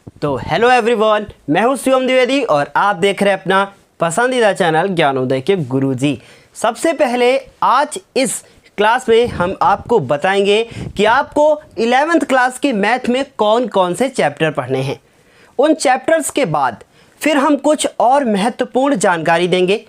तो hello everyone, मैं हूं शिवम द्विवेदी और आप देख रहे हैं अपना पसंदीदा चैनल ज्ञानोदय के गुरुजी। सबसे पहले आज इस क्लास में हम आपको बताएंगे कि आपको 11th क्लास की मैथ में कौन कौन से चैप्टर पढ़ने हैं। उन चैप्टर्स के बाद फिर हम कुछ और महत्वपूर्ण जानकारी देंगे।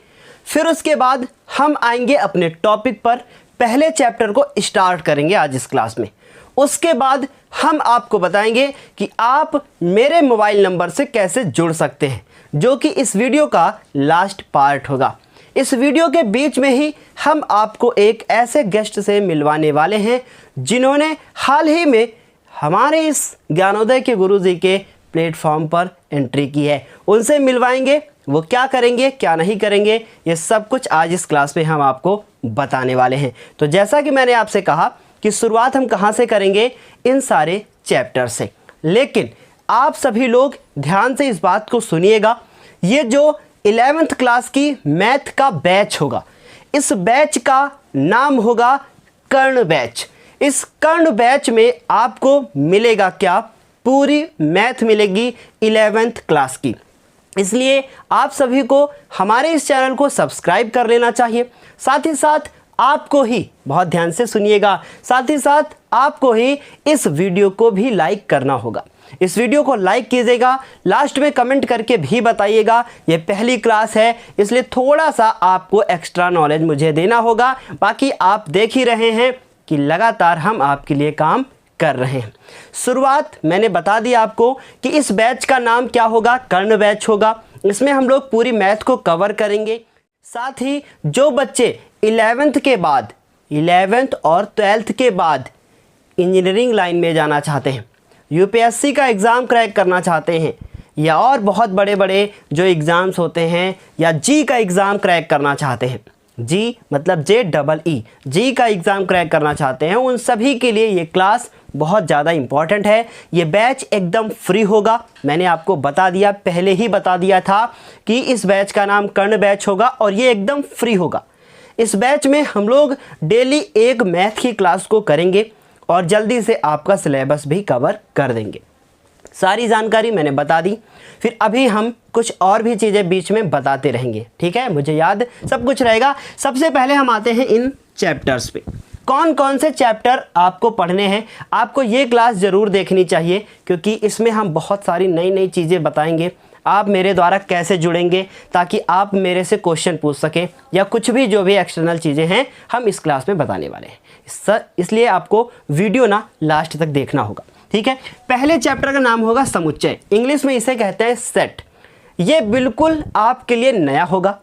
फिर उसके बाद हम आएंगे अपने टॉपिक पर, पहले चैप्टर को स्टार्ट करेंगे आज इस क्लास में। उसके बाद हम आपको बताएंगे कि आप मेरे मोबाइल नंबर से कैसे जुड़ सकते हैं, जो कि इस वीडियो का लास्ट पार्ट होगा। इस वीडियो के बीच में ही हम आपको एक ऐसे गेस्ट से मिलवाने वाले हैं जिन्होंने हाल ही में हमारे इस ज्ञानोदय के गुरुजी के प्लेटफॉर्म पर एंट्री की है। उनसे मिलवाएंगे, वो क्या करेंगे क्या नहीं करेंगे, ये सब कुछ आज इस क्लास में हम आपको बताने वाले हैं। तो जैसा कि मैंने आपसे कहा कि शुरुआत हम कहाँ से करेंगे, इन सारे चैप्टर से। लेकिन आप सभी लोग ध्यान से इस बात को सुनिएगा, ये जो 11th क्लास की मैथ का बैच होगा, इस बैच का नाम होगा कर्ण बैच। इस कर्ण बैच में आपको मिलेगा क्या, पूरी मैथ मिलेगी 11th क्लास की। इसलिए आप सभी को हमारे इस चैनल को सब्सक्राइब कर लेना चाहिए। साथ ही साथ आपको ही, बहुत ध्यान से सुनिएगा, साथ ही साथ आपको ही इस वीडियो को भी लाइक करना होगा। इस वीडियो को लाइक कीजिएगा, लास्ट में कमेंट करके भी बताइएगा ये पहली क्लास है, इसलिए थोड़ा सा आपको एक्स्ट्रा नॉलेज मुझे देना होगा। बाकी आप देख ही रहे हैं कि लगातार हम आपके लिए काम कर रहे हैं। शुरुआत मैंने बता दी आपको कि इस बैच का नाम क्या होगा, कर्ण बैच होगा। इसमें हम लोग पूरी मैथ को कवर करेंगे। साथ ही जो बच्चे 11th के बाद, 11th और 12th के बाद इंजीनियरिंग लाइन में जाना चाहते हैं, यूपीएससी का एग्ज़ाम क्रैक करना चाहते हैं, या और बहुत बड़े बड़े जो एग्ज़ाम्स होते हैं, या जी का एग्ज़ाम क्रैक करना चाहते हैं, जी मतलब JEE, जी का एग्ज़ाम क्रैक करना चाहते हैं, उन सभी के लिए ये क्लास बहुत ज़्यादा इम्पॉर्टेंट है। ये बैच एकदम फ्री होगा। मैंने आपको बता दिया, पहले ही बता दिया था कि इस बैच का नाम कर्ण बैच होगा और ये एकदम फ्री होगा। इस बैच में हम लोग डेली एक मैथ की क्लास को करेंगे और जल्दी से आपका सिलेबस भी कवर कर देंगे। सारी जानकारी मैंने बता दी, फिर अभी हम कुछ और भी चीज़ें बीच में बताते रहेंगे, ठीक है, मुझे याद सब कुछ रहेगा। सबसे पहले हम आते हैं इन चैप्टर्स पे। कौन कौन से चैप्टर आपको पढ़ने हैं, आपको ये क्लास ज़रूर देखनी चाहिए, क्योंकि इसमें हम बहुत सारी नई नई चीज़ें बताएंगे। आप मेरे द्वारा कैसे जुड़ेंगे ताकि आप मेरे से क्वेश्चन पूछ सकें, या कुछ भी जो भी एक्सटर्नल चीज़ें हैं हम इस क्लास में बताने वाले हैं। इसलिए आपको वीडियो ना लास्ट तक देखना होगा, ठीक है। पहले चैप्टर का नाम होगा समुच्चय, इंग्लिश में इसे कहते हैं सेट। ये बिल्कुल आपके लिए नया होगा।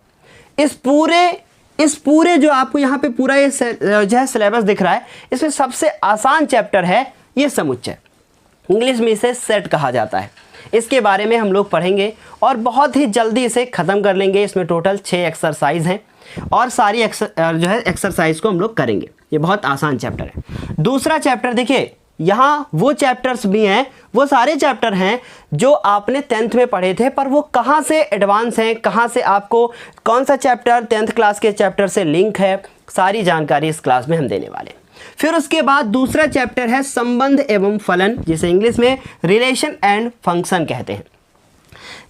इस पूरे जो आपको यहाँ पे पूरा ये जो है सिलेबस दिख रहा है, इसमें सबसे आसान चैप्टर है ये समुच्चय। इंग्लिश में इसे सेट कहा जाता है। इसके बारे में हम लोग पढ़ेंगे और बहुत ही जल्दी इसे ख़त्म कर लेंगे। इसमें टोटल 6 एक्सरसाइज हैं और सारी जो है एक्सरसाइज को हम लोग करेंगे। ये बहुत आसान चैप्टर है। दूसरा चैप्टर देखिए, यहाँ वो चैप्टर्स भी हैं, वो सारे चैप्टर हैं जो आपने 10th में पढ़े थे, पर वो कहाँ से एडवांस हैं, कहाँ से आपको कौन सा चैप्टर 10th क्लास के चैप्टर से लिंक है, सारी जानकारी इस क्लास में हम देने वाले हैं। फिर उसके बाद दूसरा चैप्टर है संबंध एवं फलन, जिसे इंग्लिश में रिलेशन एंड फंक्शन कहते हैं।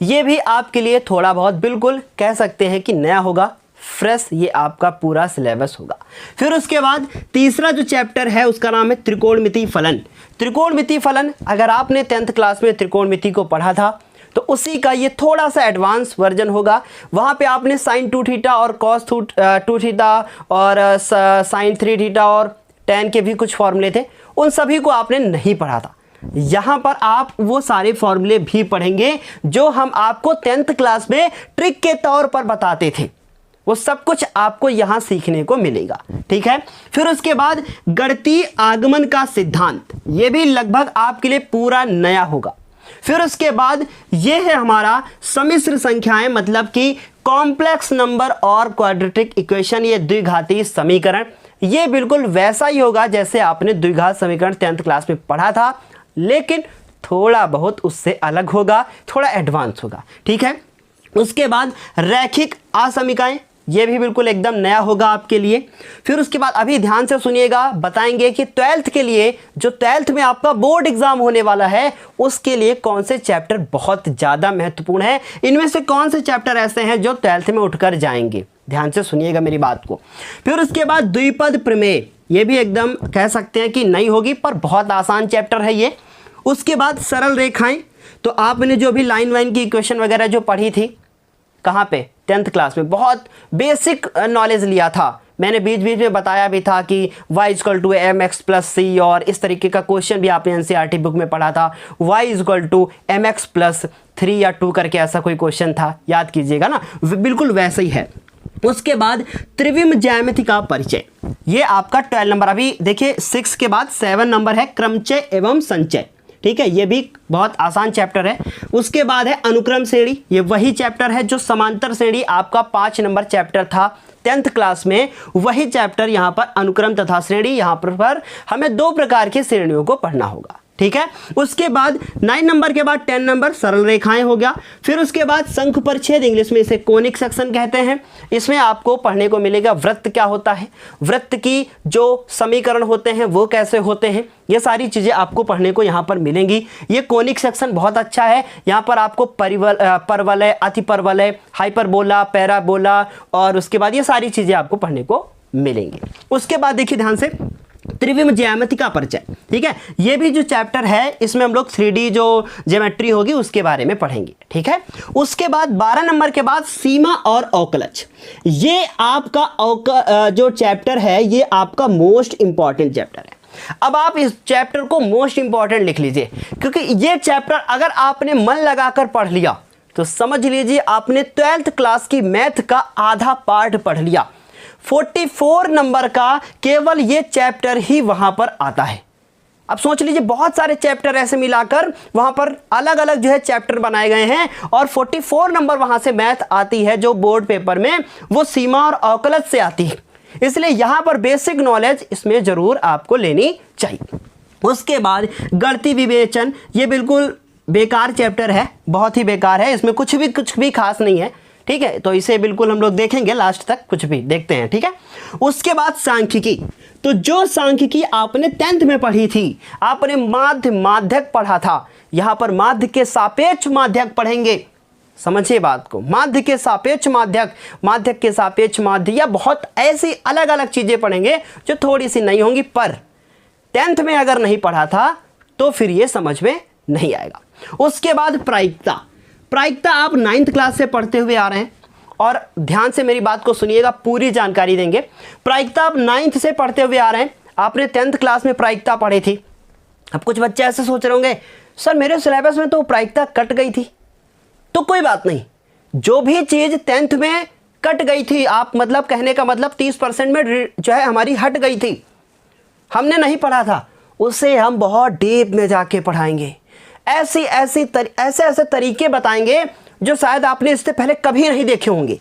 ये भी आपके लिए थोड़ा बहुत बिल्कुल कह सकते हैं कि नया होगा, फ्रेश ये आपका पूरा सिलेबस होगा। फिर उसके बाद तीसरा जो चैप्टर है उसका नाम है त्रिकोणमिति फलन। त्रिकोणमिति फलन, अगर आपने 10th क्लास में त्रिकोणमिति को पढ़ा था तो उसी का ये थोड़ा सा एडवांस वर्जन होगा। वहाँ पे आपने sin 2 थीटा और cos 2 थीटा और sin 3 थीटा और tan के भी कुछ फॉर्मूले थे, उन सभी को आपने नहीं पढ़ा था। यहाँ पर आप वो सारे फॉर्मूले भी पढ़ेंगे जो हम आपको 10th क्लास में ट्रिक के तौर पर बताते थे, वो सब कुछ आपको यहाँ सीखने को मिलेगा, ठीक है। फिर उसके बाद गणितीय आगमन का सिद्धांत, ये भी लगभग आपके लिए पूरा नया होगा। फिर उसके बाद ये है हमारा सम्मिश्र संख्याएं, मतलब कि कॉम्प्लेक्स नंबर और क्वाड्रेटिक इक्वेशन, ये द्विघाती समीकरण। ये बिल्कुल वैसा ही होगा जैसे आपने द्विघात समीकरण 10th क्लास में पढ़ा था, लेकिन थोड़ा बहुत उससे अलग होगा, थोड़ा एडवांस होगा, ठीक है। उसके बाद रैखिक असमीकाएं, ये भी बिल्कुल एकदम नया होगा आपके लिए। फिर उसके बाद अभी ध्यान से सुनिएगा, बताएंगे कि 12th के लिए, जो 12th में आपका बोर्ड एग्जाम होने वाला है, उसके लिए कौन से चैप्टर बहुत ज़्यादा महत्वपूर्ण है, इनमें से कौन से चैप्टर ऐसे हैं जो 12th में उठकर जाएंगे। ध्यान से सुनिएगा मेरी बात को। फिर उसके बाद द्विपद प्रमेय, ये भी एकदम कह सकते हैं कि नहीं होगी, पर बहुत आसान चैप्टर है ये। उसके बाद सरल रेखाएं, तो आपने जो भी लाइन वाइन की इक्वेशन वगैरह जो पढ़ी थी, कहाँ पे, 10th क्लास में, बहुत बेसिक नॉलेज लिया था मैंने, बीच बीच में बताया भी था कि y = mx + c, और इस तरीके का क्वेश्चन भी आपने NCERT बुक में पढ़ा था, y = mx + 3 या 2 करके ऐसा कोई क्वेश्चन था, याद कीजिएगा ना, बिल्कुल वैसे ही है। उसके बाद त्रिविम ज्यामिति का परिचय, ये आपका 12 नंबर। अभी देखिए 6 के बाद 7 नंबर है क्रमचय एवं संचय, ठीक है, ये भी बहुत आसान चैप्टर है। उसके बाद है अनुक्रम श्रेणी, ये वही चैप्टर है जो समांतर श्रेणी आपका 5 नंबर चैप्टर था 10th क्लास में, वही चैप्टर यहाँ पर अनुक्रम तथा श्रेणी। यहाँ पर हमें 2 प्रकार की श्रेणियों को पढ़ना होगा, ठीक है। उसके बाद 9 नंबर के बाद 10 नंबर सरल रेखाएं हो गया। फिर उसके बाद शंख परिच्छेद, इंग्लिश में इसे कोनिक सेक्शन कहते हैं। इसमें आपको पढ़ने को मिलेगा वृत्त क्या होता है, वृत्त की जो समीकरण होते हैं वो कैसे होते हैं, ये सारी चीज़ें आपको पढ़ने को यहाँ पर मिलेंगी। ये कोनिक सेक्शन बहुत अच्छा है, यहाँ पर आपको परवलय, अतिपरवलय, हाइपरबोला, पैराबोला, और उसके बाद ये सारी चीज़ें आपको पढ़ने को मिलेंगी। उसके बाद देखिए ध्यान से, त्रिविम ज्यामिति का परिचय, ठीक है, ये भी जो चैप्टर है इसमें हम लोग 3D जो ज्योमेट्री होगी उसके बारे में पढ़ेंगे, ठीक है। उसके बाद 12 नंबर के बाद सीमा और अवकलज, ये आपका जो चैप्टर है ये आपका मोस्ट इंपॉर्टेंट चैप्टर है। अब आप इस चैप्टर को मोस्ट इंपॉर्टेंट लिख लीजिए, क्योंकि ये चैप्टर अगर आपने मन लगाकर पढ़ लिया तो समझ लीजिए आपने 12th क्लास की मैथ का आधा पार्ट पढ़ लिया। 44 नंबर का केवल ये चैप्टर ही वहां पर आता है। अब सोच लीजिए बहुत सारे चैप्टर ऐसे मिलाकर वहां पर अलग अलग जो है चैप्टर बनाए गए हैं, और 44 नंबर वहां से मैथ आती है जो बोर्ड पेपर में वो सीमा और अवकलज से आती है। इसलिए यहां पर बेसिक नॉलेज इसमें जरूर आपको लेनी चाहिए। उसके बाद गणितीय विवेचन, ये बिल्कुल बेकार चैप्टर है, बहुत ही बेकार है, इसमें कुछ भी खास नहीं है, ठीक है, तो इसे बिल्कुल हम लोग देखेंगे लास्ट तक, कुछ भी देखते हैं, ठीक है। उसके बाद सांख्यिकी, तो जो सांख्यिकी आपने 10th में पढ़ी थी, आपने माध्यक पढ़ा था, यहां पर माध्य के सापेक्ष माध्यक पढ़ेंगे, समझिए बात को, माध्य के सापेक्ष माध्यक, माध्यक के सापेक्ष माध्य, या बहुत ऐसी अलग अलग चीजें पढ़ेंगे जो थोड़ी सी नहीं होंगी, पर 10th में अगर नहीं पढ़ा था तो फिर ये समझ में नहीं आएगा। उसके बाद प्रायिकता, प्रायिकता आप 9th क्लास से पढ़ते हुए आ रहे हैं, और ध्यान से मेरी बात को सुनिएगा, पूरी जानकारी देंगे। प्रायिकता आप 9th से पढ़ते हुए आ रहे हैं, आपने 10th क्लास में प्रायिकता पढ़ी थी। अब कुछ बच्चे ऐसे सोच रहे होंगे, सर मेरे सिलेबस में तो प्रायिकता कट गई थी, तो कोई बात नहीं, जो भी चीज़ 10th में कट गई थी, आप मतलब कहने का मतलब 30% में जो है हमारी हट गई थी, हमने नहीं पढ़ा था, उसे हम बहुत डीप में जाके पढ़ाएंगे। ऐसे तरीके बताएंगे जो शायद आपने इससे पहले कभी नहीं देखे होंगे।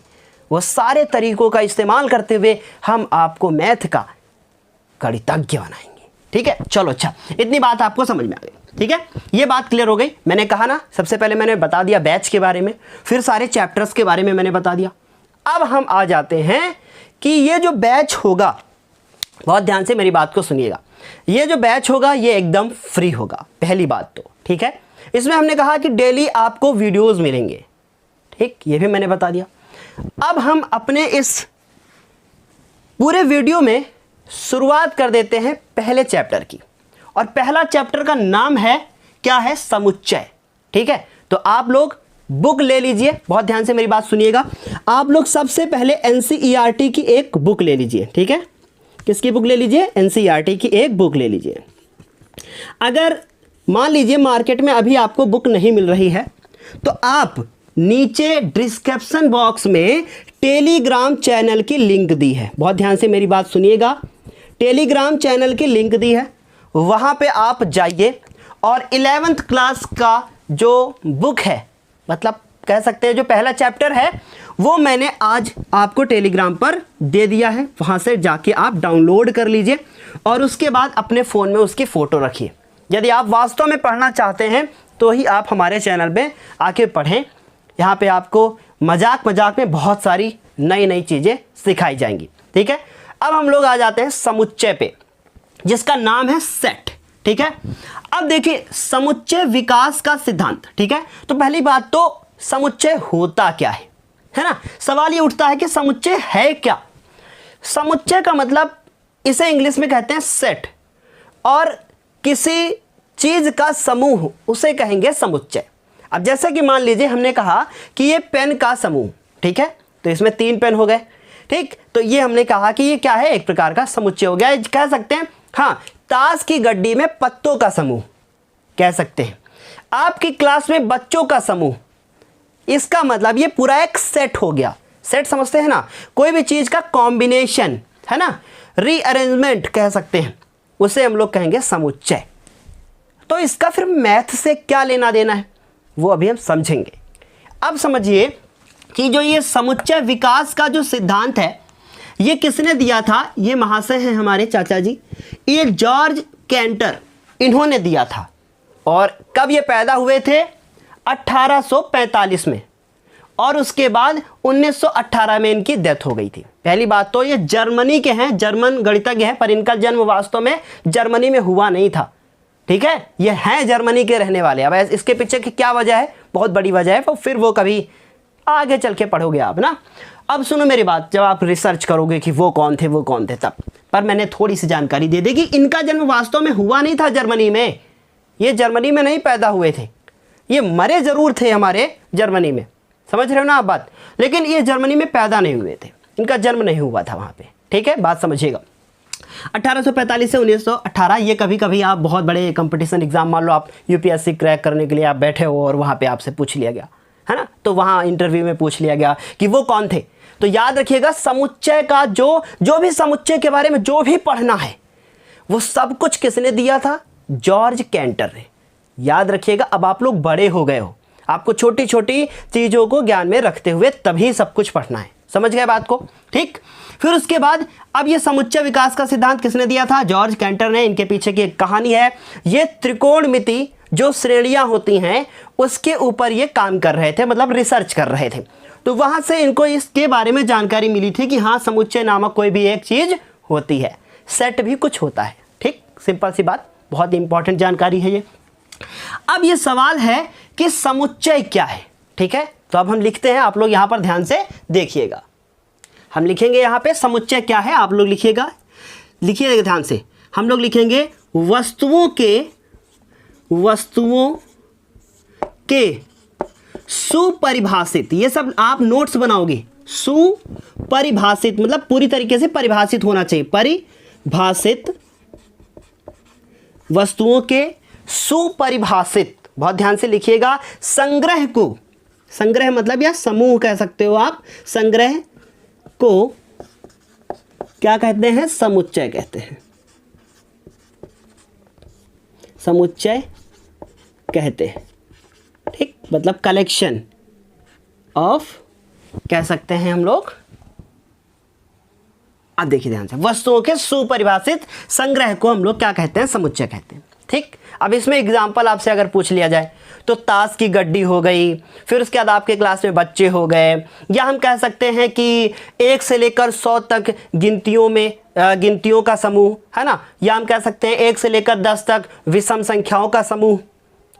वो सारे तरीकों का इस्तेमाल करते हुए हम आपको मैथ का गणितज्ञ बनाएंगे, ठीक है। चलो अच्छा, इतनी बात आपको समझ में आ गई, ठीक है, ये बात क्लियर हो गई। मैंने कहा ना, सबसे पहले मैंने बता दिया बैच के बारे में, फिर सारे चैप्टर्स के बारे में मैंने बता दिया। अब हम आ जाते हैं कि ये जो बैच होगा, बहुत ध्यान से मेरी बात को सुनिएगा, ये जो बैच होगा ये एकदम फ्री होगा, पहली बात तो, ठीक है। इसमें हमने कहा कि डेली आपको वीडियोस मिलेंगे, ठीक, ये भी मैंने बता दिया। अब हम अपने इस पूरे वीडियो में शुरुआत कर देते हैं पहले चैप्टर की, और पहला चैप्टर का नाम है क्या है, समुच्चय, ठीक है। तो आप लोग बुक ले लीजिए, बहुत ध्यान से मेरी बात सुनिएगा। आप लोग सबसे पहले NCERT की एक बुक ले लीजिए, ठीक है। किसकी बुक ले लीजिए, NCERT की एक बुक ले लीजिए। अगर मान लीजिए मार्केट में अभी आपको बुक नहीं मिल रही है, तो आप नीचे डिस्क्रिप्शन बॉक्स में टेलीग्राम चैनल की लिंक दी है, बहुत ध्यान से मेरी बात सुनिएगा, टेलीग्राम चैनल की लिंक दी है, वहाँ पे आप जाइए और 11th क्लास का जो बुक है, मतलब कह सकते हैं जो पहला चैप्टर है, वो मैंने आज आपको टेलीग्राम पर दे दिया है, वहाँ से जाके आप डाउनलोड कर लीजिए, और उसके बाद अपने फ़ोन में उसकी फ़ोटो रखिए। यदि आप वास्तव में पढ़ना चाहते हैं तो ही आप हमारे चैनल पे आके पढ़ें। यहाँ पे आपको मजाक में बहुत सारी नई नई चीज़ें सिखाई जाएंगी। ठीक है, अब हम लोग आ जाते हैं समुच्चय पे, जिसका नाम है सेट। ठीक है, अब देखिए समुच्चय विकास का सिद्धांत। ठीक है, तो पहली बात तो समुच्चय होता क्या है ना। सवाल ये उठता है कि समुच्चय है क्या। समुच्चय का मतलब इसे इंग्लिश में कहते हैं सेट, और किसी चीज का समूह उसे कहेंगे समुच्चय। अब जैसे कि मान लीजिए हमने कहा कि ये पेन का समूह, ठीक है, तो इसमें 3 पेन हो गए। ठीक, तो ये हमने कहा कि ये क्या है, एक प्रकार का समुच्चय हो गया। कह सकते हैं हाँ, ताश की गड्डी में पत्तों का समूह कह सकते हैं। आपकी क्लास में बच्चों का समूह, इसका मतलब ये पूरा एक सेट हो गया। सेट समझते हैं ना, कोई भी चीज का कॉम्बिनेशन है ना, रीअरेंजमेंट कह सकते हैं, उसे हम लोग कहेंगे समुच्चय। तो इसका फिर मैथ से क्या लेना देना है वो अभी हम समझेंगे। अब समझिए कि जो ये समुच्चय विकास का जो सिद्धांत है ये किसने दिया था। ये महाशय हैं हमारे चाचा जी, ये जॉर्ज कैंटर, इन्होंने दिया था। और कब ये पैदा हुए थे, 1845 में, और उसके बाद 1918 में इनकी डेथ हो गई थी। पहली बात तो ये जर्मनी के हैं, जर्मन गणितज्ञ हैं, पर इनका जन्म वास्तव में जर्मनी में हुआ नहीं था। ठीक है, ये हैं जर्मनी के रहने वाले। अब इसके पीछे की क्या वजह है, बहुत बड़ी वजह है, तो फिर वो कभी आगे चल के पढ़ोगे आप ना। अब सुनो मेरी बात, जब आप रिसर्च करोगे कि वो कौन थे तब, पर मैंने थोड़ी सी जानकारी दे दी कि इनका जन्म वास्तव में हुआ नहीं था जर्मनी में। ये जर्मनी में नहीं पैदा हुए थे, ये मरे जरूर थे हमारे जर्मनी में, समझ रहे हो ना आप बात, लेकिन ये जर्मनी में पैदा नहीं हुए थे, इनका जन्म नहीं हुआ था वहाँ पे। ठीक है, बात समझिएगा। 1845 से 1918, ये कभी कभी आप बहुत बड़े कंपटीशन एग्जाम, मान लो आप यूपीएससी क्रैक करने के लिए आप बैठे हो और वहाँ पे आपसे पूछ लिया गया है ना, तो वहाँ इंटरव्यू में पूछ लिया गया कि वो कौन थे, तो याद रखिएगा समुच्चय का जो भी समुच्चय के बारे में जो भी पढ़ना है वो सब कुछ किसने दिया था, जॉर्ज कैंटर ने। याद रखिएगा, अब आप लोग बड़े हो गए हो, आपको छोटी छोटी चीज़ों को ज्ञान में रखते हुए तभी सब कुछ पढ़ना है, समझ गए बात को। ठीक, फिर उसके बाद अब ये समुच्चय विकास का सिद्धांत किसने दिया था, जॉर्ज कैंटर ने। इनके पीछे की एक कहानी है, ये त्रिकोणमिति जो श्रेणियां होती हैं उसके ऊपर ये काम कर रहे थे, मतलब रिसर्च कर रहे थे, तो वहां से इनको इसके बारे में जानकारी मिली थी कि हाँ समुच्चय नामक कोई भी एक चीज होती है, सेट भी कुछ होता है। ठीक, सिंपल सी बात, बहुत इंपॉर्टेंट जानकारी है ये। अब ये सवाल है कि समुच्चय क्या है। ठीक है, तो अब हम लिखते हैं, आप लोग यहां पर ध्यान से देखिएगा, हम लिखेंगे यहां पे समुच्चय क्या है, आप लोग लिखिएगा, लिखिएगा ध्यान से। हम लोग लिखेंगे वस्तुओं के सुपरिभाषित, ये सब आप नोट्स बनाओगे, सुपरिभाषित मतलब पूरी तरीके से परिभाषित होना चाहिए, परिभाषित वस्तुओं के सुपरिभाषित, बहुत ध्यान से लिखिएगा, संग्रह को, संग्रह मतलब या समूह कह सकते हो आप, संग्रह को क्या कहते हैं, समुच्चय कहते हैं, समुच्चय कहते हैं। ठीक, मतलब कलेक्शन ऑफ कह सकते हैं हम लोग। अब देखिए ध्यान से, वस्तुओं के सुपरिभाषित संग्रह को हम लोग क्या कहते हैं, समुच्चय कहते हैं। ठीक, अब इसमें एग्जाम्पल आपसे अगर पूछ लिया जाए तो ताश की गड्डी हो गई, फिर उसके बाद आपके क्लास में बच्चे हो गए, या हम कह सकते हैं कि 1 से लेकर 100 तक गिनतियों का समूह है ना, या हम कह सकते हैं 1 से लेकर 10 तक विषम संख्याओं का समूह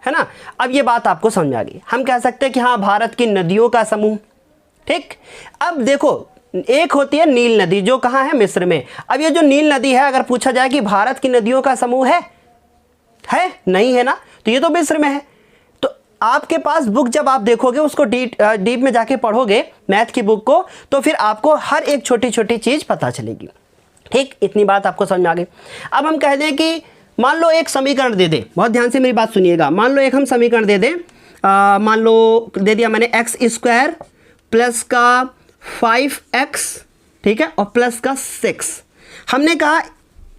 है ना। अब ये बात आपको समझ आ गई। हम कह सकते हैं कि हाँ भारत की नदियों का समूह। ठीक, अब देखो एक होती है नील नदी जो कहाँ है, मिस्र में। अब ये जो नील नदी है, अगर पूछा जाए कि भारत की नदियों का समूह है नहीं है ना, तो ये तो मिस्र में है। तो आपके पास बुक जब आप देखोगे उसको डीप में जाके पढ़ोगे मैथ की बुक को, तो फिर आपको हर एक छोटी छोटी चीज़ पता चलेगी। ठीक, इतनी बात आपको समझ में आ गई। अब हम कह दें कि मान लो एक समीकरण दे दें, बहुत ध्यान से मेरी बात सुनिएगा, मान लो एक हम समीकरण दे दें, मान लो दे दिया मैंने x² प्लस का 5x, ठीक है, और प्लस का 6। हमने कहा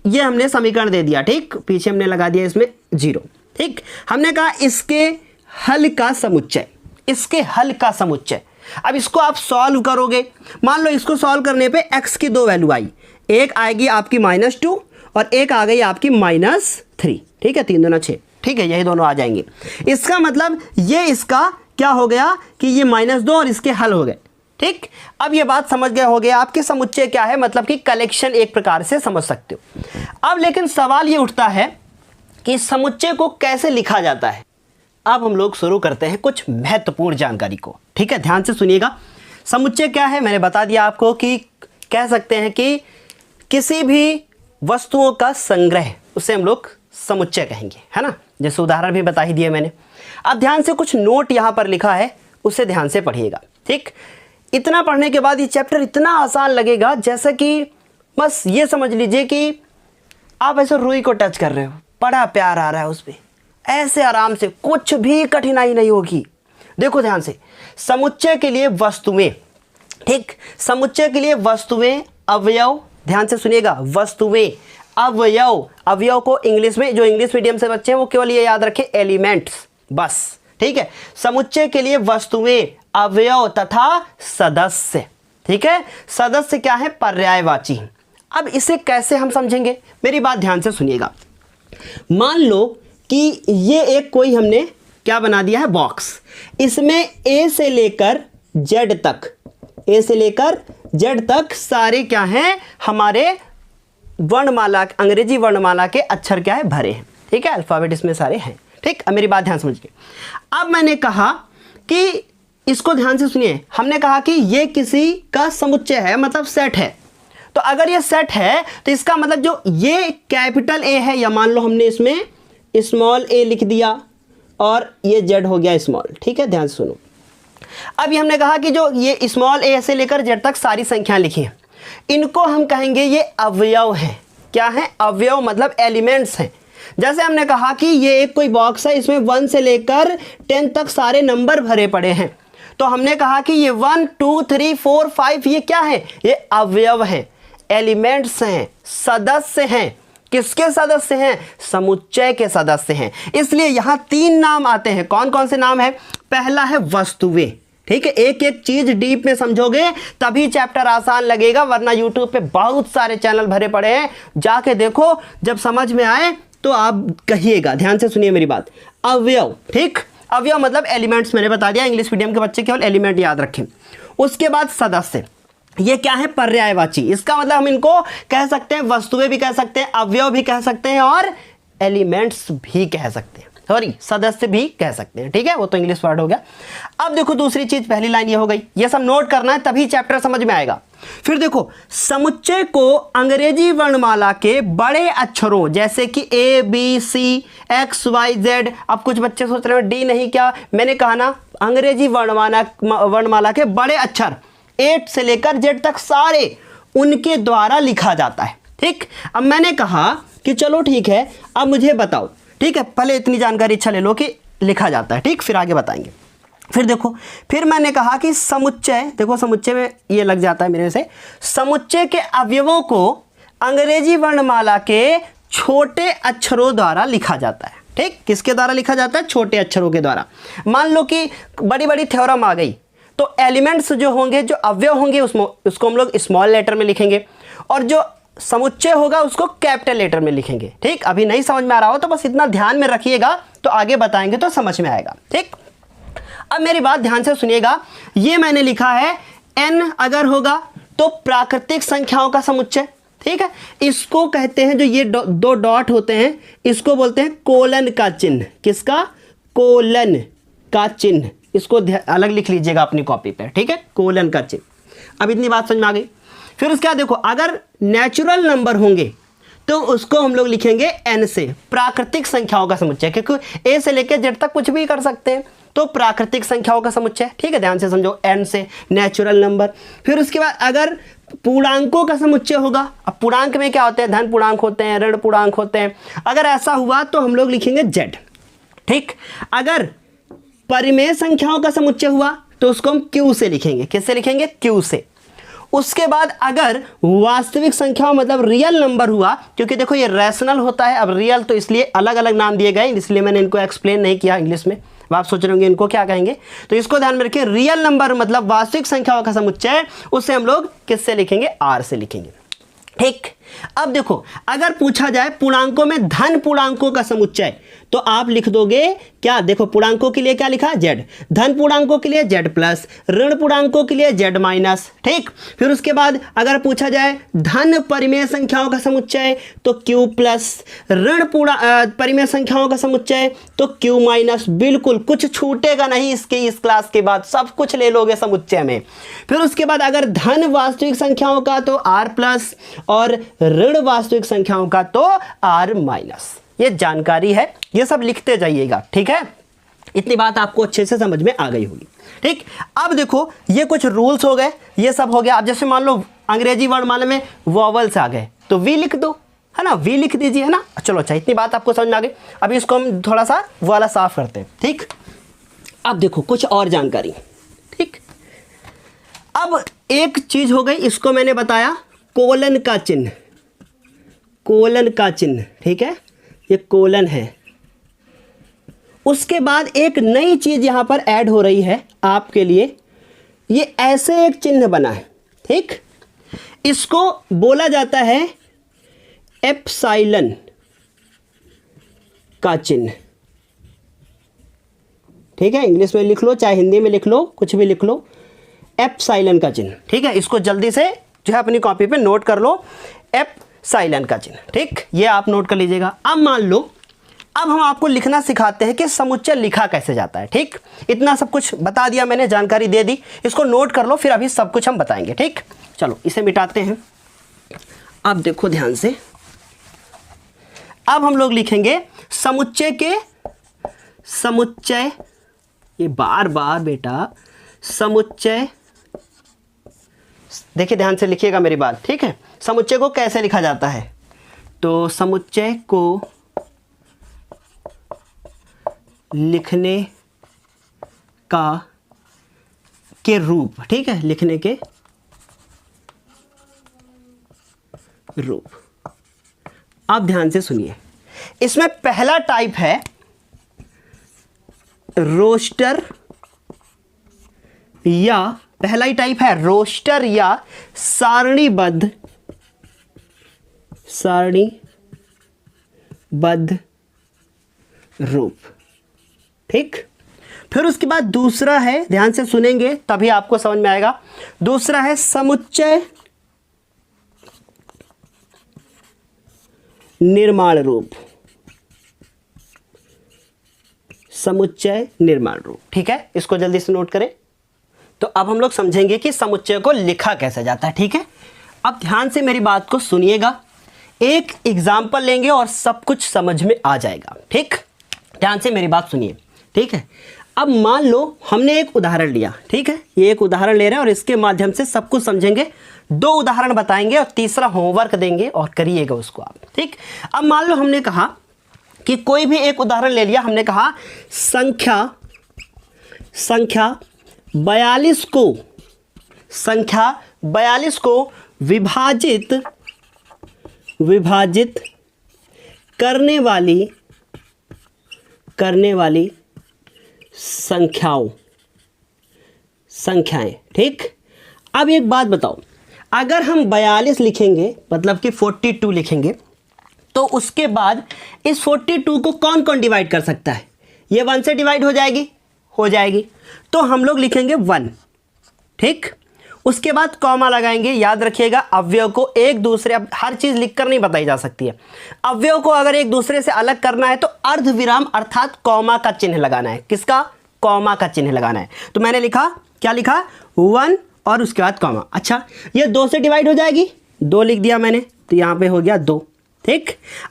ये हमने समीकरण दे दिया, ठीक, पीछे हमने लगा दिया इसमें 0। ठीक, हमने कहा इसके हल का समुच्चय, इसके हल का समुच्चय। अब इसको आप सॉल्व करोगे, मान लो इसको सॉल्व करने पे x की 2 वैल्यू आई, एक आएगी आपकी -2 और एक आ गई आपकी -3। ठीक है, 3 दूना 6, ठीक है, यही दोनों आ जाएंगे। इसका मतलब ये इसका क्या हो गया कि ये -2 और इसके हल हो गए। ठीक। ठीक, अब ये बात समझ गए होगे आप कि समुच्चय क्या है, मतलब कि कलेक्शन एक प्रकार से समझ सकते हो। अब लेकिन सवाल ये उठता है कि समुच्चय को कैसे लिखा जाता है। अब हम लोग शुरू करते हैं कुछ महत्वपूर्ण जानकारी को। ठीक है, ध्यान से सुनिएगा। समुच्चय क्या है, मैंने बता दिया आपको कि कह सकते हैं कि किसी भी वस्तुओं का संग्रह, उसे हम लोग समुच्चय कहेंगे, है ना। जैसे उदाहरण भी बता ही दिए मैंने। अब ध्यान से कुछ नोट यहाँ पर लिखा है, उसे ध्यान से पढ़िएगा। ठीक, इतना पढ़ने के बाद ये चैप्टर इतना आसान लगेगा जैसे कि बस ये समझ लीजिए कि आप ऐसे रुई को टच कर रहे हो, बड़ा प्यार आ रहा है उस पर, ऐसे आराम से, कुछ भी कठिनाई नहीं होगी। देखो ध्यान से, समुच्चय के लिए वस्तुएं, ठीक, समुच्चय के लिए वस्तुएं, अवयव, ध्यान से सुनिएगा, वस्तुएं, अवयव, अवयव को इंग्लिश में, जो इंग्लिश मीडियम से बच्चे हैं वो केवल ये याद रखें, एलिमेंट्स, बस। ठीक है, समुच्चय के लिए वस्तुएं, अवयव तथा सदस्य। ठीक है, सदस्य क्या है, पर्यायवाची। अब इसे कैसे हम समझेंगे, मेरी बात ध्यान से सुनिएगा। मान लो कि ये एक कोई हमने क्या बना दिया है, बॉक्स। इसमें ए से लेकर जेड तक, ए से लेकर जेड तक सारे क्या हैं, हमारे वर्णमाला, अंग्रेजी वर्णमाला के अक्षर क्या है, भरे हैं। ठीक है, अल्फाबेट इसमें सारे हैं। ठीक, अब मेरी बात ध्यान समझिए। अब मैंने कहा कि इसको ध्यान से सुनिए, हमने कहा कि ये किसी का समुच्चय है, मतलब सेट है। तो अगर ये सेट है तो इसका मतलब जो ये कैपिटल ए है, या मान लो हमने इसमें स्मॉल ए लिख दिया और ये जेड हो गया स्मॉल। ठीक है, ध्यान से सुनो। अब ये हमने कहा कि जो ये स्मॉल ए से लेकर जेड तक सारी संख्या लिखी है, इनको हम कहेंगे ये अवयव हैं। क्या है, अवयव, मतलब एलिमेंट्स हैं। जैसे हमने कहा कि ये एक कोई बॉक्स है, इसमें 1 से लेकर 10 तक सारे नंबर भरे पड़े हैं, तो हमने कहा कि ये 1 2 3 4 5 ये क्या है, ये अवयव हैं, एलिमेंट्स हैं, सदस्य हैं। किसके सदस्य हैं, समुच्चय के सदस्य हैं। इसलिए यहां 3 नाम आते हैं। कौन कौन से नाम है, पहला है वस्तुएं। ठीक है, एक एक चीज डीप में समझोगे तभी चैप्टर आसान लगेगा, वरना यूट्यूब पे बहुत सारे चैनल भरे पड़े हैं, जाके देखो, जब समझ में आए तो आप कहिएगा। ध्यान से सुनिए मेरी बात। अवयव, ठीक, अवयव मतलब एलिमेंट्स, मैंने बता दिया, इंग्लिश मीडियम के बच्चे केवल एलिमेंट याद रखें। उसके बाद सदस्य, ये क्या है, पर्यायवाची। इसका मतलब हम इनको कह सकते हैं वस्तुएं भी कह सकते हैं, अवयव भी कह सकते हैं और एलिमेंट्स भी कह सकते हैं, सॉरी सदस्य भी कह सकते हैं। ठीक है, वो तो इंग्लिश वर्ड हो गया। अब देखो दूसरी चीज, पहली लाइन ये हो गई, ये सब नोट करना है तभी चैप्टर समझ में आएगा। फिर देखो, समुच्चय को अंग्रेजी वर्णमाला के बड़े अक्षरों जैसे कि A B C X Y Z, अब कुछ बच्चे सोच रहे हैं डी नहीं, क्या मैंने कहा ना, अंग्रेजी वर्णमाला के बड़े अक्षर 8 से लेकर जेड तक सारे उनके द्वारा लिखा जाता है। ठीक, अब मैंने कहा कि चलो ठीक है, अब मुझे बताओ। ठीक है, पहले इतनी जानकारी अच्छा ले लो कि लिखा जाता है, ठीक, फिर आगे बताएंगे। फिर देखो, फिर मैंने कहा कि समुच्चय, देखो समुच्चय में ये लग जाता है मेरे से, समुच्चय के अवयवों को अंग्रेजी वर्णमाला के छोटे अक्षरों द्वारा लिखा जाता है। ठीक, किसके द्वारा लिखा जाता है, छोटे अक्षरों के द्वारा। मान लो कि बड़ी बड़ी थ्योरम आ गई, तो एलिमेंट्स जो होंगे, जो अवयव होंगे, उसको हम लोग स्मॉल लेटर में लिखेंगे, और जो समुच्चय होगा उसको कैपिटल लेटर में लिखेंगे। ठीक, अभी नहीं समझ में आ रहा हो तो बस इतना ध्यान में रखिएगा, तो आगे बताएंगे तो समझ में आएगा। ठीक, अब मेरी बात ध्यान से सुनिएगा। ये मैंने लिखा है n अगर होगा तो प्राकृतिक संख्याओं का समुच्चय। ठीक है, इसको कहते हैं, जो ये दो डॉट होते हैं, इसको बोलते हैं कोलन का चिन्ह। किसका, कोलन का चिन्ह। इसको अलग लिख लीजिएगा अपनी कॉपी पे। ठीक है, कोलन का चिन्ह। अब इतनी बात समझ में आ गई। फिर उसके बाद देखो, अगर नेचुरल नंबर होंगे तो उसको हम लोग लिखेंगे n से, प्राकृतिक संख्याओं का समुच्चय, क्योंकि a से लेकर z तक कुछ भी कर सकते हैं, तो प्राकृतिक संख्याओं का समुच्चय। ठीक है, ध्यान से समझो, n से नेचुरल नंबर। फिर उसके बाद अगर पूर्णांकों का समुच्चय होगा, अब पूर्णांक में क्या होते हैं, धन पूर्णांक होते हैं, ऋण पूर्णांक होते हैं, अगर ऐसा हुआ तो हम लोग लिखेंगे z। ठीक, अगर परिमेय संख्याओं का समुच्चय हुआ तो उसको हम q से लिखेंगे। किससे लिखेंगे, q से। उसके बाद अगर वास्तविक संख्याओं मतलब रियल नंबर हुआ, क्योंकि देखो ये रैशनल होता है, अब रियल तो इसलिए अलग अलग नाम दिए गए, इसलिए मैंने इनको एक्सप्लेन नहीं किया इंग्लिश में। अब आप सोच रहे होंगे इनको क्या कहेंगे, तो इसको ध्यान में रखिए, रियल नंबर मतलब वास्तविक संख्याओं का समुच्चय, उसे हम लोग किससे लिखेंगे, r से लिखेंगे। ठीक, अब देखो, अगर पूछा जाए पूर्णांकों में धन पूर्णांकों का समुच्चय, तो आप लिख दोगे क्या, देखो पूर्णांकों के लिए क्या लिखा, z, धन पूर्णांकों के लिए z प्लस, ऋण पूर्णांकों के लिए z माइनस। ठीक, फिर उसके बाद अगर पूछा जाए धन परिमेय संख्याओं का समुच्चय तो q प्लस, ऋण परिमेय संख्याओं का समुच्चय तो q माइनस। बिल्कुल कुछ छूटेगा नहीं इसके, इस क्लास के बाद सब कुछ ले लोगे समुच्चय में। फिर उसके बाद अगर धन वास्तविक संख्याओं का तो r प्लस और ऋण वास्तविक संख्याओं का तो r माइनस। ये जानकारी है, ये सब लिखते जाइएगा। ठीक है, इतनी बात आपको अच्छे से समझ में आ गई होगी। ठीक, अब देखो ये कुछ रूल्स हो गए, ये सब हो गया। अब जैसे मान लो अंग्रेजी वर्णमाला में वॉवल्स आ गए तो वी लिख दो, है ना, वी लिख दीजिए, है ना। चलो अच्छा, इतनी बात आपको समझ में आ गई। अभी इसको हम थोड़ा सा वाला साफ करते हैं। ठीक, अब देखो कुछ और जानकारी। ठीक, अब एक चीज हो गई, इसको मैंने बताया कोलन का चिन्ह, कोलन का चिन्ह। ठीक है, ये कोलन है। उसके बाद एक नई चीज यहां पर ऐड हो रही है आपके लिए, ये ऐसे एक चिन्ह बना है। ठीक, इसको बोला जाता है एप्सिलॉन का चिन्ह। ठीक है, इंग्लिश में लिख लो चाहे हिंदी में लिख लो, कुछ भी लिख लो, एप्सिलॉन का चिन्ह। ठीक है, इसको जल्दी से जो है अपनी कॉपी पे नोट कर लो, एप्सिलॉन का चिन्ह। ठीक, ये आप नोट कर लीजिएगा। अब मान लो, अब हम आपको लिखना सिखाते हैं कि समुच्चय लिखा कैसे जाता है। ठीक, इतना सब कुछ बता दिया मैंने, जानकारी दे दी, इसको नोट कर लो, फिर अभी सब कुछ हम बताएंगे। ठीक, चलो इसे मिटाते हैं। अब देखो ध्यान से, अब हम लोग लिखेंगे समुच्चय के, समुच्चय, ये बार बार बेटा समुच्चय, देखिए ध्यान से लिखिएगा मेरी बात। ठीक है, समुच्चय को कैसे लिखा जाता है, तो समुच्चय को लिखने का के रूप। ठीक है, लिखने के रूप। अब ध्यान से सुनिए, इसमें पहला टाइप है रोस्टर, या पहला ही टाइप है रोस्टर या सारणीबद्ध, सारणीबद्ध रूप। ठीक, फिर उसके बाद दूसरा है, ध्यान से सुनेंगे तभी आपको समझ में आएगा, दूसरा है समुच्चय निर्माण रूप, समुच्चय निर्माण रूप। ठीक है, इसको जल्दी से नोट करें। तो अब हम लोग समझेंगे कि समुच्चय को लिखा कैसे जाता है। ठीक है, अब ध्यान से मेरी बात को सुनिएगा, एक एग्जाम्पल लेंगे और सब कुछ समझ में आ जाएगा। ठीक, ध्यान से मेरी बात सुनिए। ठीक है, अब मान लो हमने एक उदाहरण लिया। ठीक है, ये एक उदाहरण ले रहे हैं और इसके माध्यम से सब कुछ समझेंगे। दो उदाहरण बताएंगे और तीसरा होमवर्क देंगे और करिएगा उसको आप। ठीक, अब मान लो हमने कहा कि कोई भी एक उदाहरण ले लिया, हमने कहा संख्या 42 को, संख्या 42 को विभाजित करने वाली संख्याएं। ठीक, अब एक बात बताओ, अगर हम 42 लिखेंगे मतलब कि 42 लिखेंगे तो उसके बाद इस 42 को कौन कौन डिवाइड कर सकता है, ये 1 से डिवाइड हो जाएगी, तो हम लोग लिखेंगे 1। ठीक, उसके बाद कॉमा लगाएंगे। याद रखिएगा, अवयव को एक दूसरे, अब हर चीज़ लिखकर नहीं बताई जा सकती है, अवयव को अगर एक दूसरे से अलग करना है तो अर्धविराम अर्थात कॉमा का चिन्ह लगाना है। किसका, कॉमा का चिन्ह लगाना है। तो मैंने लिखा, क्या लिखा, 1 और उसके बाद कॉमा। अच्छा, ये 2 से डिवाइड हो जाएगी, 2 लिख दिया मैंने, तो यहाँ पे हो गया 2। ठीक,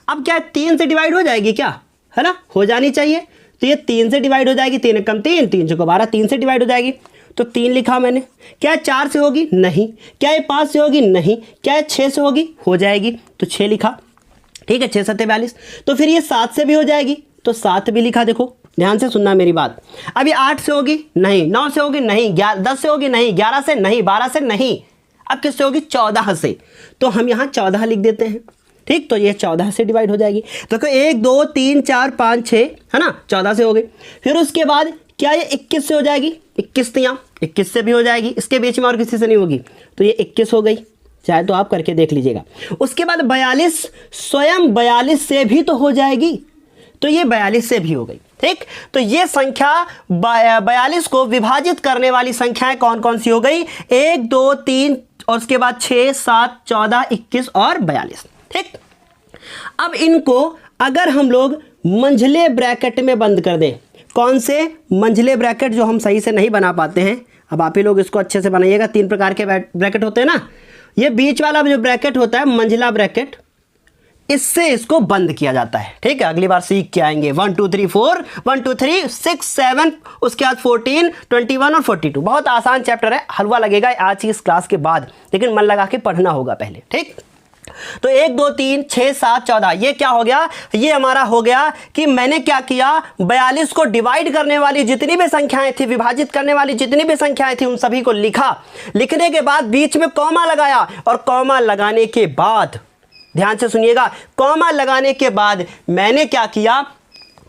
अब क्या 3 से डिवाइड हो जाएगी क्या, है ना, हो जानी चाहिए। तो ये 3 से डिवाइड हो जाएगी, 3 कम 3, 3 चौको 12, 3 से डिवाइड हो जाएगी, तो 3 लिखा मैंने। क्या 4 से होगी, नहीं। क्या ये 5 से होगी, नहीं। क्या 6 से होगी, हो जाएगी, तो 6 लिखा। ठीक है, 6 7 42। तो फिर ये 7 से भी हो जाएगी, तो 7 भी लिखा। देखो ध्यान से सुनना मेरी बात। अब ये 8 से होगी, नहीं। 9 से होगी, नहीं। 10 से होगी, नहीं। 11 से नहीं। 12 से नहीं। अब किससे होगी, 14 से, तो हम यहाँ 14 लिख देते हैं। ठीक, तो ये 14 से डिवाइड हो जाएगी। तो 1 2 3 4 5 6, है ना, 14 से हो गई। फिर उसके बाद क्या ये 21 से हो जाएगी, 21 तियाँ 21 से भी हो जाएगी, इसके बीच में और किसी से नहीं होगी, तो ये 21 हो गई। चाहे तो आप करके देख लीजिएगा। उसके बाद 42 स्वयं 42 से भी तो हो जाएगी, तो ये 42 से भी हो गई। ठीक, तो ये संख्या 42 को विभाजित करने वाली संख्याएं कौन कौन सी हो गई? 1 2 3 और उसके बाद 6 7 14 21 और 42। ठीक, अब इनको अगर हम लोग मंझले ब्रैकेट में बंद कर दें, कौन से मंझले ब्रैकेट जो हम सही से नहीं बना पाते हैं, अब आप ही लोग इसको अच्छे से बनाइएगा। 3 प्रकार के ब्रैकेट होते हैं ना, ये बीच वाला जो ब्रैकेट होता है मंझला ब्रैकेट, इससे इसको बंद किया जाता है। ठीक है, अगली बार सीख के आएंगे। 1 2 3 4 1 2 3 6 7 उसके बाद 14 21 और 42। बहुत आसान चैप्टर है, हलवा लगेगा आज की इस क्लास के बाद, लेकिन मन लगा के पढ़ना होगा पहले। ठीक, तो 1 2 3 6 7 14 ये क्या हो गया? ये हमारा हो गया कि मैंने क्या किया, 42 को डिवाइड करने वाली जितनी भी संख्याएं थी, विभाजित करने वाली जितनी भी संख्याएं थी, उन सभी को लिखा। लिखने के बाद बीच में कॉमा लगाया, और कॉमा लगाने के बाद ध्यान से सुनिएगा, कॉमा लगाने के बाद मैंने क्या किया,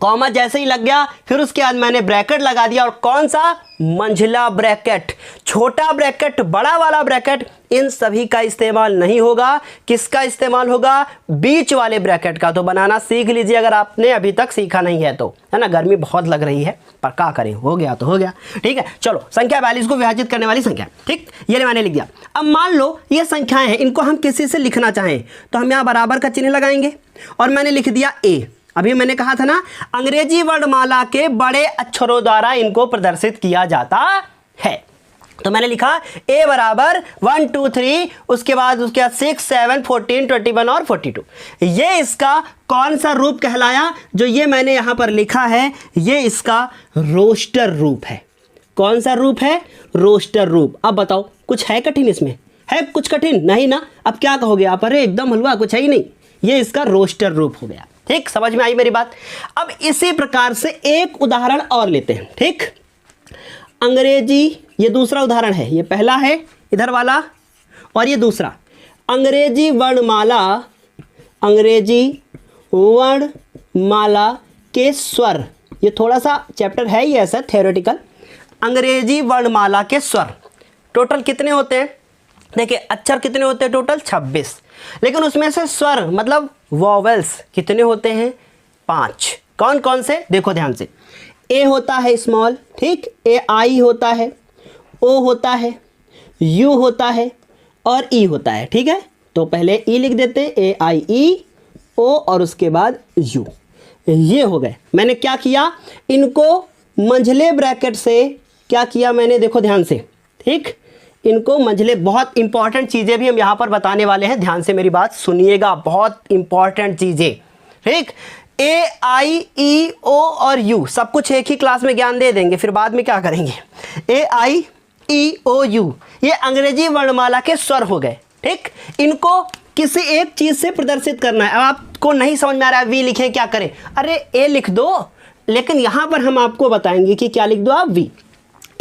कॉमा जैसे ही लग गया फिर उसके बाद मैंने ब्रैकेट लगा दिया। और कौन सा? मंझला ब्रैकेट। छोटा ब्रैकेट, बड़ा वाला ब्रैकेट, इन सभी का इस्तेमाल नहीं होगा। किसका इस्तेमाल होगा? बीच वाले ब्रैकेट का। तो बनाना सीख लीजिए अगर आपने अभी तक सीखा नहीं है तो, है ना। गर्मी बहुत लग रही है पर क्या करें, हो गया तो हो गया। ठीक है, चलो संख्या 42 को विभाजित करने वाली संख्या। ठीक, ये मैंने लिख दिया। अब मान लो ये संख्याएं हैं, इनको हम किसी से लिखना चाहें तो हम यहाँ बराबर का चिन्ह लगाएंगे और मैंने लिख दिया A। अभी मैंने कहा था ना, अंग्रेजी वर्णमाला के बड़े अक्षरों द्वारा इनको प्रदर्शित किया जाता है। तो मैंने लिखा A बराबर 1 2 3 उसके बाद 6 7 14 21 और 42। ये इसका कौन सा रूप कहलाया? जो ये मैंने यहां पर लिखा है, ये इसका रोस्टर रूप है। कौन सा रूप है? रोस्टर रूप। अब बताओ, कुछ है कठिन इसमें? है कुछ कठिन? नहीं ना। अब क्या कहोगे आप? अरे एकदम हलवा, कुछ है ही नहीं। ये इसका रोस्टर रूप हो गया। ठीक, समझ में आई मेरी बात? अब इसी प्रकार से एक उदाहरण और लेते हैं। ठीक, अंग्रेजी, ये दूसरा उदाहरण है, ये पहला है इधर वाला और ये दूसरा। अंग्रेजी वर्णमाला, अंग्रेजी वर्णमाला के स्वर, ये थोड़ा सा चैप्टर है ये ऐसा थ्योरेटिकल। अंग्रेजी वर्णमाला के स्वर टोटल कितने होते हैं? देखिए, अक्षर कितने होते हैं? टोटल 26, लेकिन उसमें से स्वर मतलब वॉवेल्स कितने होते हैं? 5। कौन कौन से? देखो ध्यान से। ए होता है स्मॉल, ठीक, ए आई होता है, ओ होता है, यू होता है और ई होता है। ठीक है, तो पहले ई लिख देते हैं, ए आई ई ओ और उसके बाद यू। ये हो गए। मैंने क्या किया, इनको मंझले ब्रैकेट से क्या किया मैंने, देखो ध्यान से। ठीक, इनको मंझले, बहुत इंपॉर्टेंट चीज़ें भी हम यहाँ पर बताने वाले हैं, ध्यान से मेरी बात सुनिएगा, बहुत इंपॉर्टेंट चीज़ें। ठीक, ए आई ई ओ और यू सब कुछ एक ही क्लास में ज्ञान दे देंगे, फिर बाद में क्या करेंगे। ए आई ई ओ यू ये अंग्रेजी वर्णमाला के स्वर हो गए। ठीक, इनको किसी एक चीज़ से प्रदर्शित करना है। अब आपको नहीं समझ में आ रहा है वी लिखें, क्या करें? अरे ए लिख दो, लेकिन यहाँ पर हम आपको बताएंगे कि क्या लिख दो आप, वी।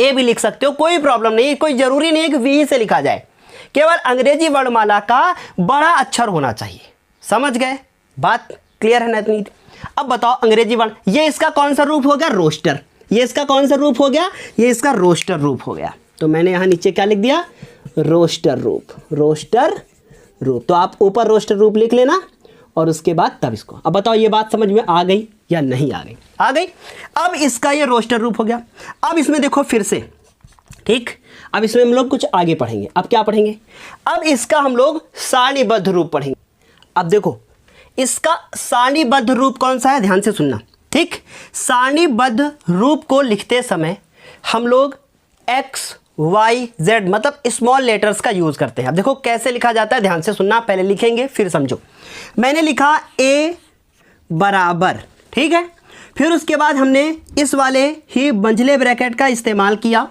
ए भी लिख सकते हो, कोई प्रॉब्लम नहीं, कोई जरूरी नहीं है कि वी से लिखा जाए, केवल अंग्रेजी वर्णमाला का बड़ा अक्षर होना चाहिए। समझ गए? बात क्लियर है ना इतनी? अब बताओ अंग्रेजी वर्ण, ये इसका कौन सा रूप हो गया? रोस्टर। ये इसका कौन सा रूप हो गया? ये इसका रोस्टर रूप हो गया। तो मैंने यहाँ नीचे क्या लिख दिया? रोस्टर रूप। रोस्टर रूप, तो आप ऊपर रोस्टर रूप लिख लेना और उसके बाद तब इसको। अब बताओ ये बात समझ में आ गई या नहीं आ गई? आ गई। अब इसका ये रोस्टर रूप हो गया। अब इसमें देखो फिर से, ठीक, अब इसमें हम लोग कुछ आगे पढ़ेंगे। अब क्या पढ़ेंगे? अब इसका हम लोग सारणीबद्ध रूप पढ़ेंगे। अब देखो इसका सारणीबद्ध रूप कौन सा है, ध्यान से सुनना। ठीक, सारणीबद्ध रूप को लिखते समय हम लोग एक्स वाई जेड मतलब स्मॉल लेटर्स का यूज करते हैं। अब देखो कैसे लिखा जाता है, ध्यान से सुनना, पहले लिखेंगे फिर समझो। मैंने लिखा ए बराबर, ठीक है, फिर उसके बाद हमने इस वाले ही मंझले ब्रैकेट का इस्तेमाल किया,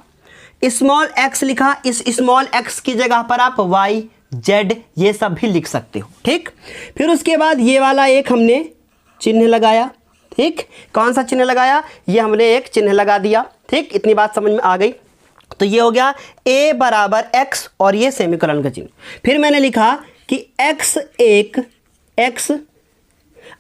स्मॉल एक्स लिखा, इस स्मॉल एक्स की जगह पर आप वाई जेड ये सब भी लिख सकते हो। ठीक, फिर उसके बाद ये वाला एक हमने चिन्ह लगाया। ठीक, कौन सा चिन्ह लगाया? ये हमने एक चिन्ह लगा दिया। ठीक, इतनी बात समझ में आ गई। तो ये हो गया a बराबर x और ये सेमीकोलन का चिन्ह। फिर मैंने लिखा कि x एक x।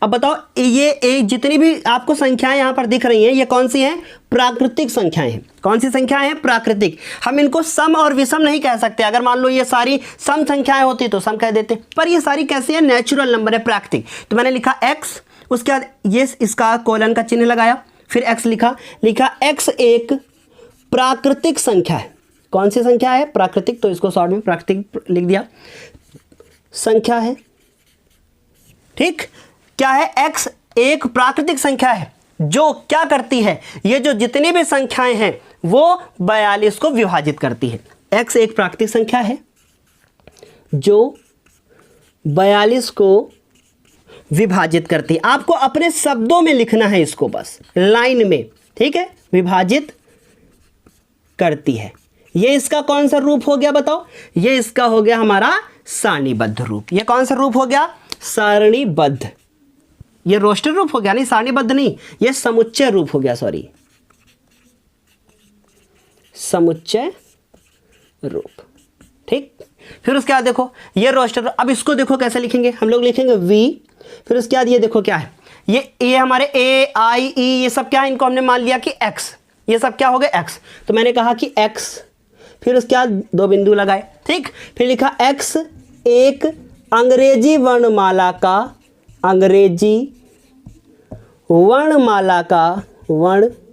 अब बताओ ये एक जितनी भी आपको संख्याएं यहाँ पर दिख रही हैं ये कौन सी हैं? प्राकृतिक संख्याएं हैं। कौन सी संख्याएं हैं? प्राकृतिक। हम इनको सम और विषम नहीं कह सकते। अगर मान लो ये सारी सम संख्याएं होती तो सम कह देते, पर ये सारी कैसी है? नेचुरल नंबर है, प्राकृतिक। तो मैंने लिखा x उसके बाद ये इसका कोलन का चिन्ह लगाया, फिर x लिखा x एक प्राकृतिक संख्या है। कौन सी संख्या है? प्राकृतिक, तो इसको शॉर्ट में प्राकृतिक लिख दिया, संख्या है। ठीक, क्या है? x एक प्राकृतिक संख्या है जो क्या करती है, ये जो जितनी भी संख्याएं हैं वो 42 को विभाजित करती है। x एक प्राकृतिक संख्या है जो 42 को विभाजित करती है। आपको अपने शब्दों में लिखना है इसको, बस लाइन में, ठीक है, विभाजित करती है। ये इसका कौन सा रूप हो गया बताओ? ये इसका हो गया हमारा सारणीबद्ध रूप। ये कौन सा रूप हो गया? सारणीबद्ध। ये रोस्टर रूप हो गया, नहीं सारणीबद्ध नहीं, ये समुच्चय रूप हो गया, सॉरी, समुच्चय रूप। ठीक, फिर उसके बाद देखो ये रोस्टर, अब इसको देखो कैसे लिखेंगे, हम लोग लिखेंगे v, फिर उसके बाद ये देखो क्या है, ये हमारे a i e ये सब क्या है, इनको हमने मान लिया कि x, ये सब क्या हो गए x, तो मैंने कहा कि x, फिर उसके बाद 2 बिंदु लगाए। ठीक, फिर लिखा x एक अंग्रेजी वर्णमाला का, अंग्रेजी वर्णमाला का, वर्णमाला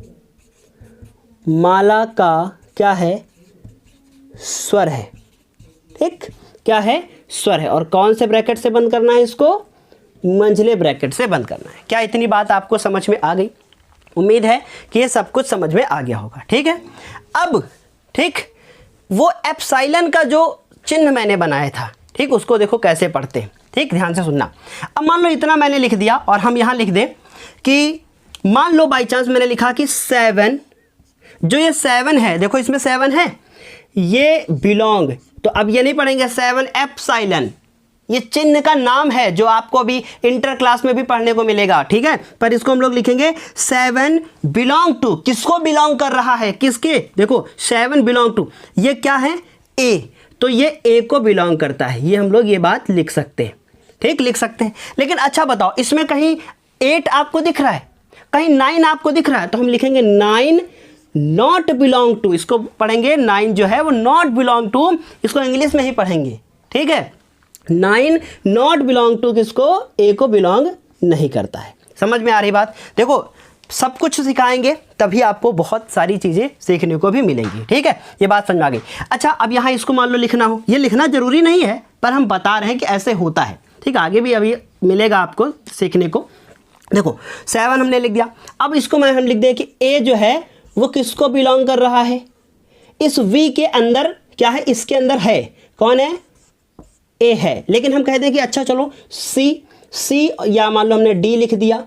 का क्या है? स्वर है। ठीक, क्या है? स्वर है। और कौन से ब्रैकेट से बंद करना है इसको? मंझले ब्रैकेट से बंद करना है। क्या इतनी बात आपको समझ में आ गई? उम्मीद है कि ये सब कुछ समझ में आ गया होगा। ठीक है, अब ठीक, वो एप्सिलॉन का जो चिन्ह मैंने बनाया था, ठीक, उसको देखो कैसे पढ़ते हैं। ठीक, ध्यान से सुनना। अब मान लो इतना मैंने लिख दिया और हम यहाँ लिख दें कि मान लो बाई चांस मैंने लिखा कि 7, जो ये 7 है, देखो इसमें 7 है, ये बिलोंग, तो अब ये नहीं पढ़ेंगे 7 एप्सिलॉन, ये चिन्ह का नाम है जो आपको अभी इंटर क्लास में भी पढ़ने को मिलेगा। ठीक है, पर इसको हम लोग लिखेंगे 7 बिलोंग टू, किसको बिलोंग कर रहा है? किसके? देखो 7 बिलोंग टू, ये क्या है? ए, तो ये ए को बिलोंग करता है। ये हम लोग ये बात लिख सकते हैं। ठीक, लिख सकते हैं। लेकिन अच्छा बताओ, इसमें कहीं 8 आपको दिख रहा है, कहीं 9 आपको दिख रहा है, तो हम लिखेंगे 9 नॉट बिलोंग टू, इसको पढ़ेंगे 9 जो है वो नॉट बिलोंग टू, इसको इंग्लिश में ही पढ़ेंगे। ठीक है, 9 नॉट बिलोंग टू किसको? ए को बिलोंग नहीं करता है। समझ में आ रही बात? देखो सब कुछ सिखाएंगे तभी आपको बहुत सारी चीज़ें सीखने को भी मिलेंगी। ठीक है, ये बात समझ में आ गई। अच्छा, अब यहाँ इसको मान लो लिखना हो, ये लिखना जरूरी नहीं है, पर हम बता रहे हैं कि ऐसे होता है। ठीक, आगे भी अभी मिलेगा आपको सीखने को। देखो 7 हमने लिख दिया, अब इसको हम लिख दें कि ए जो है वो किसको बिलोंग कर रहा है? इस v के अंदर क्या है? इसके अंदर है, कौन है? ए है। लेकिन हम कहते हैं कि अच्छा चलो सी, या मान लो हमने डी लिख दिया,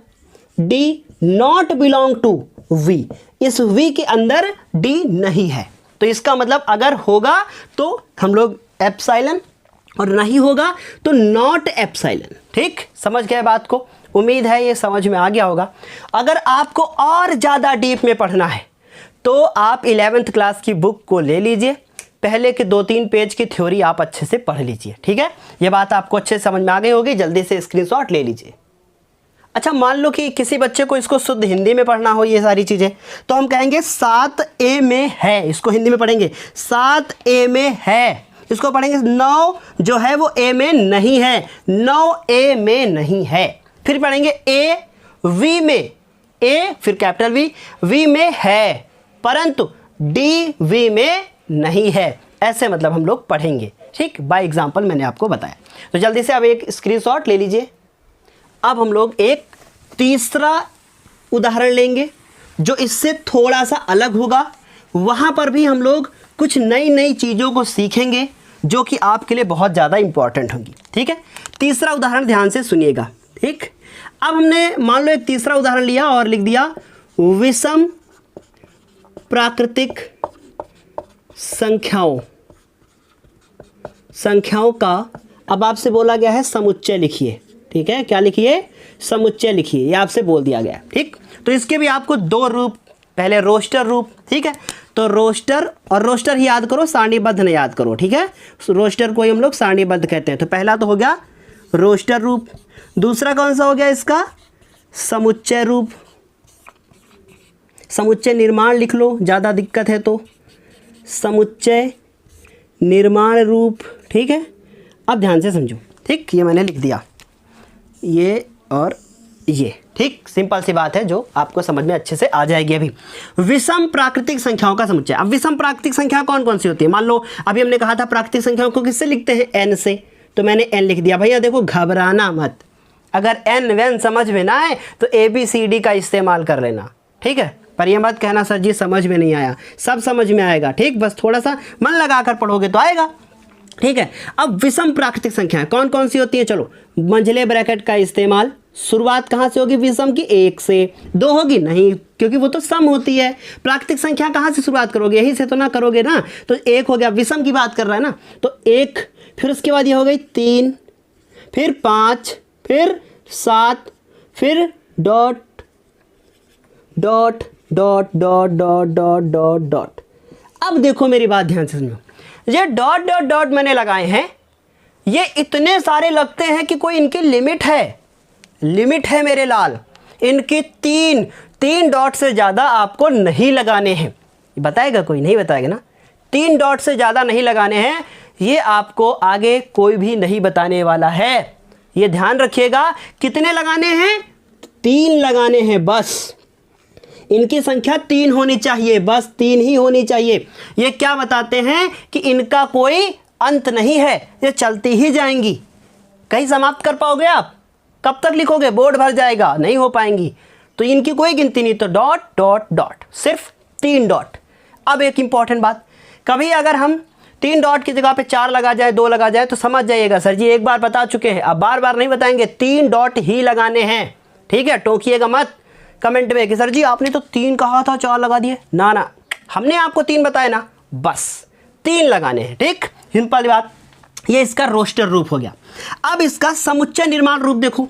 D not belong to v, इस v के अंदर d नहीं है। तो इसका मतलब अगर होगा तो हम लोग एप्सिलॉन, और नहीं होगा तो नॉट एप्सिलॉन। ठीक, समझ गए बात को? उम्मीद है ये समझ में आ गया होगा। अगर आपको और ज़्यादा डीप में पढ़ना है तो आप 11th क्लास की बुक को ले लीजिए, पहले के 2-3 पेज की थ्योरी आप अच्छे से पढ़ लीजिए। ठीक है, ये बात आपको अच्छे से समझ में आ गई होगी, जल्दी से स्क्रीनशॉट ले लीजिए। अच्छा, मान लो कि किसी बच्चे को इसको शुद्ध हिंदी में पढ़ना हो ये सारी चीज़ें, तो हम कहेंगे 7A में है, इसको हिंदी में पढ़ेंगे 7A में है, इसको पढ़ेंगे 9 जो है वो A में नहीं है, 9A में नहीं है। फिर पढ़ेंगे A V में, A फिर कैपिटल V में है, परंतु D V में नहीं है। ऐसे मतलब हम लोग पढ़ेंगे। ठीक, बाय एग्जांपल मैंने आपको बताया। तो जल्दी से अब एक स्क्रीनशॉट ले लीजिए। अब हम लोग एक तीसरा उदाहरण लेंगे जो इससे थोड़ा सा अलग होगा। वहाँ पर भी हम लोग कुछ नई नई चीज़ों को सीखेंगे जो कि आपके लिए बहुत ज़्यादा इम्पॉर्टेंट होंगी। ठीक है, तीसरा उदाहरण ध्यान से सुनिएगा। ठीक, अब हमने मान लो एक तीसरा उदाहरण लिया और लिख दिया विषम प्राकृतिक संख्याओं का, अब आपसे बोला गया है समुच्चय लिखिए। ठीक है, क्या लिखिए? समुच्चय लिखिए, ये आपसे बोल दिया गया। ठीक, तो इसके भी आपको 2 रूप, पहले रोस्टर रूप। ठीक है, तो रोस्टर और रोस्टर ही याद करो, सारणीबद्ध न याद करो। ठीक है, रोस्टर को ही हम लोग सारणीबद्ध कहते हैं। तो पहला तो हो गया रोस्टर रूप, दूसरा कौन सा हो गया इसका? समुच्चय रूप। समुच्चय निर्माण लिख लो, ज़्यादा दिक्कत है तो समुच्चय निर्माण रूप। ठीक है, अब ध्यान से समझो। ठीक, ये मैंने लिख दिया, ये और ये, ठीक, सिंपल सी बात है जो आपको समझ में अच्छे से आ जाएगी। अभी विषम प्राकृतिक संख्याओं का समुच्चय। अब विषम प्राकृतिक संख्या कौन कौन सी होती है? मान लो अभी हमने कहा था प्राकृतिक संख्याओं को किससे लिखते हैं? n से, तो मैंने n लिख दिया। भैया देखो घबराना मत, अगर n वैन समझ में ना आए तो ABCD का इस्तेमाल कर लेना, ठीक है। पर ये मत कहना सर जी समझ में नहीं आया, सब समझ में आएगा, ठीक, बस थोड़ा सा मन लगाकर पढ़ोगे तो आएगा, ठीक है। अब विषम प्राकृतिक संख्याएं कौन कौन सी होती हैं? चलो, मंझले ब्रैकेट का इस्तेमाल। शुरुआत कहाँ से होगी विषम की? 1 से। 2 होगी? नहीं, क्योंकि वो तो सम होती है। प्राकृतिक संख्या कहाँ से शुरुआत करोगे? यही से तो ना करोगे ना, तो 1 हो गया, विषम की बात कर रहा है ना, तो 1, फिर उसके बाद ये हो गई 3, फिर 5, फिर 7, फिर dot dot dot dot dot dot dot dot. अब देखो मेरी बात ध्यान से सुनो, ये डॉट डॉट डॉट मैंने लगाए हैं, ये इतने सारे लगते हैं कि कोई इनकी लिमिट है, लिमिट है मेरे लाल। इनकी तीन डॉट से ज़्यादा आपको नहीं लगाने हैं। बताएगा कोई? नहीं बताएगा ना। 3 डॉट से ज़्यादा नहीं लगाने हैं, ये आपको आगे कोई भी नहीं बताने वाला है। ये ध्यान रखिएगा, कितने लगाने हैं? 3 लगाने हैं बस। इनकी संख्या 3 होनी चाहिए, बस 3 ही होनी चाहिए। ये क्या बताते हैं कि इनका कोई अंत नहीं है, ये चलती ही जाएंगी। कहीं समाप्त कर पाओगे आप? कब तक लिखोगे? बोर्ड भर जाएगा, नहीं हो पाएंगी। तो इनकी कोई गिनती नहीं, तो डॉट डॉट डॉट, सिर्फ 3 डॉट। अब एक इंपॉर्टेंट बात, कभी अगर हम 3 डॉट की जगह पे 4 लगा जाए, 2 लगा जाए, तो समझ जाइएगा सर जी एक बार बता चुके हैं, अब बार बार नहीं बताएंगे, 3 डॉट ही लगाने हैं, ठीक है। टोकिएगा मत कमेंट में कि सर जी आपने तो 3 कहा था 4 लगा दिए। ना ना, हमने आपको 3 बताया ना, बस 3 लगाने हैं, ठीक, सिंपल बात। ये इसका रोस्टर रूप हो गया। अब इसका समुच्चय निर्माण रूप देखो,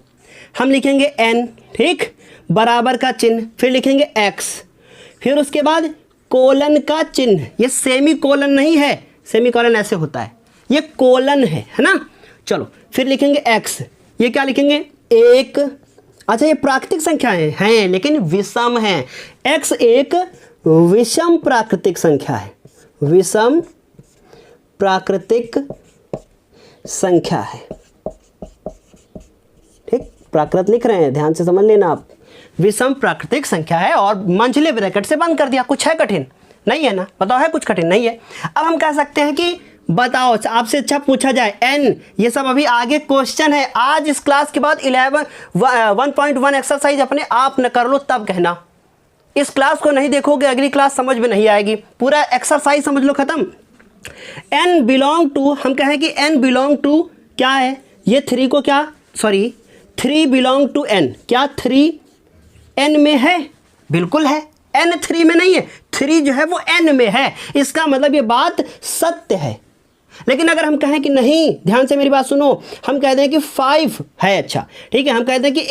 हम लिखेंगे n, ठीक, बराबर का चिन्ह, फिर लिखेंगे x, फिर उसके बाद कोलन का चिन्ह। ये सेमी कोलन नहीं है, सेमी कोलन ऐसे होता है, ये कोलन है ना। चलो फिर लिखेंगे x, ये क्या लिखेंगे? 1। अच्छा, ये प्राकृतिक संख्याएं हैं लेकिन विषम हैं। x एक विषम प्राकृतिक संख्या है, विषम प्राकृतिक संख्या है, ठीक, प्राकृत लिख रहे हैं, ध्यान से समझ लेना आप। विषम प्राकृतिक संख्या है और मंझले ब्रैकेट से बंद कर दिया। कुछ है कठिन? नहीं है ना, बताओ है कुछ कठिन? नहीं है। अब हम कह सकते हैं कि बताओ, आपसे अच्छा पूछा जाए n, ये सब अभी आगे क्वेश्चन है। आज इस क्लास के बाद 1.1 एक्सरसाइज अपने आप न कर लो तब कहना। इस क्लास को नहीं देखोगे अगली क्लास समझ में नहीं आएगी, पूरा एक्सरसाइज समझ लो खत्म। n बिलोंग टू, हम कहें कि n बिलोंग टू क्या है? ये 3 को क्या, सॉरी 3 बिलोंग टू n, क्या 3 n में है? बिल्कुल है, n 3 में नहीं है, 3 जो है वो n में है। इसका मतलब ये बात सत्य है। लेकिन अगर हम कहें कि नहीं, ध्यान से मेरी बात सुनो, हम कहते हैं कि 5 है, अच्छा ठीक है, हम कहते हैं कि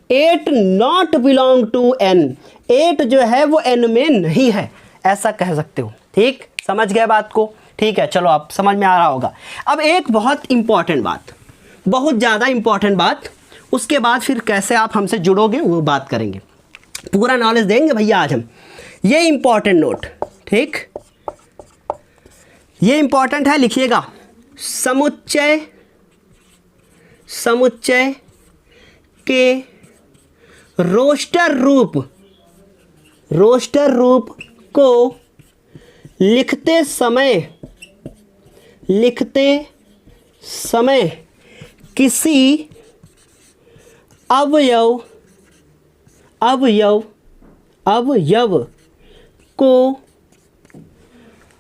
8 नॉट बिलोंग टू n, 8 जो है वो n में नहीं है, ऐसा कह सकते हो, ठीक, समझ गए बात को? ठीक है, चलो आप समझ में आ रहा होगा। अब एक बहुत इंपॉर्टेंट बात, बहुत ज़्यादा इंपॉर्टेंट बात, उसके बाद फिर कैसे आप हमसे जुड़ोगे वो बात करेंगे, पूरा नॉलेज देंगे भैया आज हम। ये इंपॉर्टेंट नोट, ठीक, ये इंपॉर्टेंट है, लिखिएगा। समुच्चय, समुच्चय के रोस्टर रूप, रोस्टर रूप को लिखते समय किसी अवयव को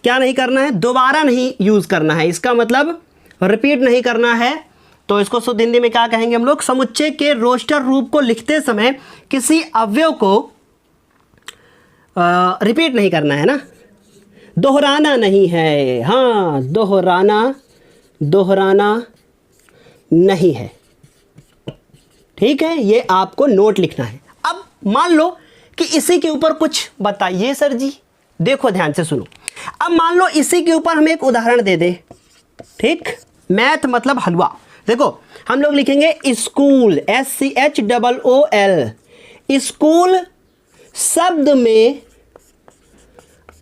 क्या नहीं करना है? दोबारा नहीं यूज़ करना है। इसका मतलब रिपीट नहीं करना है, तो इसको शुद्ध हिंदी में क्या कहेंगे हम लोग? समुच्चय के रोस्टर रूप को लिखते समय किसी अवयव को रिपीट नहीं करना है ना, दोहराना नहीं है। हाँ, दोहराना नहीं है, ठीक है, ये आपको नोट लिखना है। अब मान लो कि इसी के ऊपर कुछ बताइए सर जी, देखो ध्यान से सुनो। अब मान लो इसी के ऊपर हम एक उदाहरण दे दें, ठीक, मैथ मतलब हलवा। देखो हम लोग लिखेंगे स्कूल, SCHOOL, स्कूल शब्द में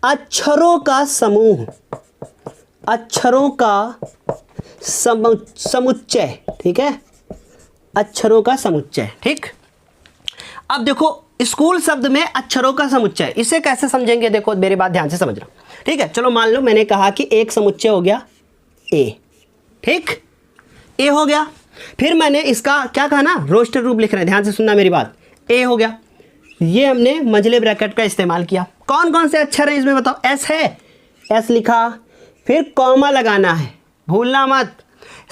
अक्षरों का समूह, अक्षरों का समुच्चय, ठीक है, अक्षरों का समुच्चय, ठीक। अब देखो स्कूल शब्द में अक्षरों का समुच्चय, इसे कैसे समझेंगे, देखो मेरी बात ध्यान से समझना, ठीक है। चलो मान लो मैंने कहा कि एक समुच्चय हो गया ए, ठीक, ए हो गया। फिर मैंने इसका क्या कहा ना, रोस्टर रूप लिख रहे हैं, ध्यान से सुनना मेरी बात। ए हो गया, ये हमने मंझले ब्रैकेट का इस्तेमाल किया। कौन कौन से अक्षर हैं इसमें बताओ, एस है, एस लिखा, फिर कॉमा लगाना है, भूलना मत।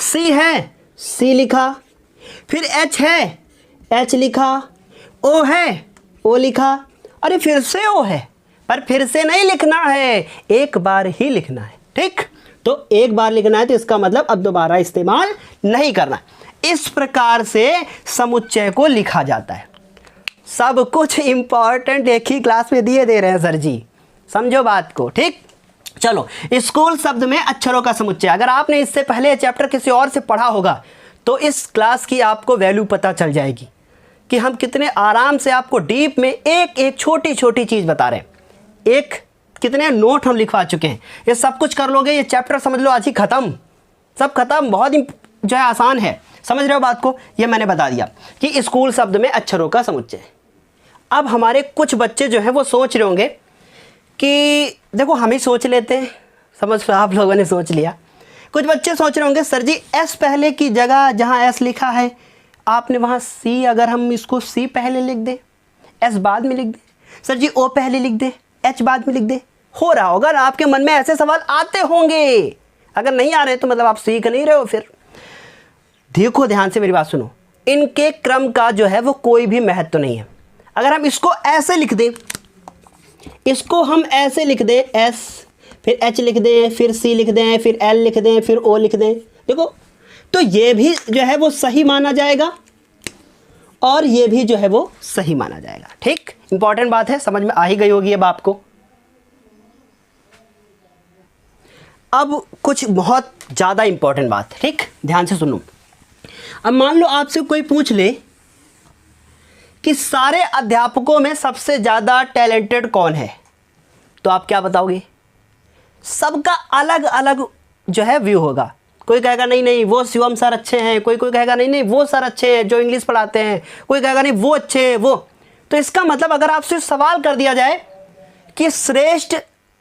सी है, सी लिखा, फिर एच है, एच लिखा, ओ है, ओ लिखा, अरे फिर से ओ है, पर फिर से नहीं लिखना है, एक बार ही लिखना है, ठीक। तो एक बार लिखना है तो इसका मतलब अब दोबारा इस्तेमाल नहीं करना। इस प्रकार से समुच्चय को लिखा जाता है। सब कुछ इंपॉर्टेंट एक ही क्लास में दिए दे रहे हैं सर जी, समझो बात को, ठीक। चलो, स्कूल शब्द में अक्षरों का समुच्चय, अगर आपने इससे पहले चैप्टर किसी और से पढ़ा होगा तो इस क्लास की आपको वैल्यू पता चल जाएगी कि हम कितने आराम से आपको डीप में एक एक छोटी छोटी चीज़ बता रहे हैं। एक कितने नोट हम लिखवा चुके हैं, ये सब कुछ कर लोगे, ये चैप्टर समझ लो आज ही ख़त्म, सब खत्म। बहुत ही जो है आसान है, समझ रहे हो बात को। ये मैंने बता दिया कि स्कूल शब्द में अक्षरों का समुच्चय। अब हमारे कुछ बच्चे जो हैं वो सोच रहे होंगे कि देखो हम ही सोच लेते हैं, समझ लो आप लोगों ने सोच लिया। कुछ बच्चे सोच रहे होंगे सर जी एस पहले की जगह जहाँ एस लिखा है आपने वहाँ सी, अगर हम इसको सी पहले लिख दें, एस बाद में लिख दें, सर जी ओ पहले लिख दें, एच बाद में लिख दें, हो रहा होगा ना आपके मन में, ऐसे सवाल आते होंगे। अगर नहीं आ रहे तो मतलब आप सीख नहीं रहे हो। फिर देखो ध्यान से मेरी बात सुनो, इनके क्रम का जो है वो कोई भी महत्व नहीं है। अगर हम इसको ऐसे लिख दें, इसको हम ऐसे लिख दें, एस फिर एच लिख दें, फिर सी लिख दें, फिर एल लिख दें, फिर ओ लिख दें, देखो तो ये भी जो है वो सही माना जाएगा और ये भी जो है वो सही माना जाएगा, ठीक। इंपॉर्टेंट बात है, समझ में आ ही गई होगी अब आपको। अब कुछ बहुत ज़्यादा इंपॉर्टेंट बात है, ठीक, ध्यान से सुनो। अब मान लो आपसे कोई पूछ ले कि सारे अध्यापकों में सबसे ज़्यादा टैलेंटेड कौन है, तो आप क्या बताओगे। सबका अलग अलग जो है व्यू होगा। कोई कहेगा नहीं नहीं वो शिवम सर अच्छे हैं, कोई कहेगा नहीं नहीं वो सर अच्छे हैं जो इंग्लिश पढ़ाते हैं, कोई कहेगा नहीं वो अच्छे हैं वो। तो इसका मतलब अगर आपसे सवाल कर दिया जाए कि श्रेष्ठ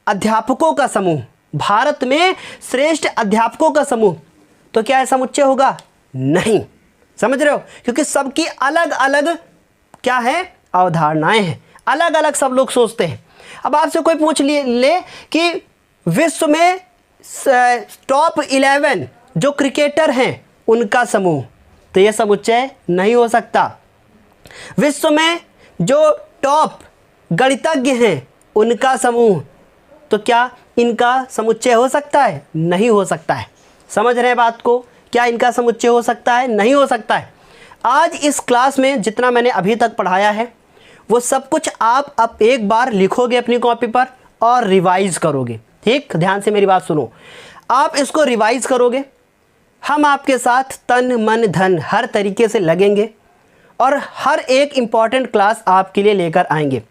अध्यापकों का समूह, भारत में श्रेष्ठ अध्यापकों का समूह, तो क्या ऐसा समुच्चय होगा? नहीं, समझ रहे हो, क्योंकि सबकी अलग अलग क्या है अवधारणाएं हैं, अलग अलग सब लोग सोचते हैं। अब आपसे कोई पूछ ले कि विश्व में टॉप 11 जो क्रिकेटर हैं उनका समूह, तो यह समुच्चय नहीं हो सकता। विश्व में जो टॉप गणितज्ञ हैं उनका समूह, तो क्या इनका समुच्चय हो सकता है? नहीं हो सकता है। समझ रहे बात को, क्या इनका समुच्चय हो सकता है? नहीं हो सकता है। आज इस क्लास में जितना मैंने अभी तक पढ़ाया है वो सब कुछ आप अब एक बार लिखोगे अपनी कॉपी पर और रिवाइज करोगे, ठीक। ध्यान से मेरी बात सुनो, आप इसको रिवाइज करोगे, हम आपके साथ तन मन धन हर तरीके से लगेंगे और हर एक इम्पॉर्टेंट क्लास आपके लिए लेकर आएंगे।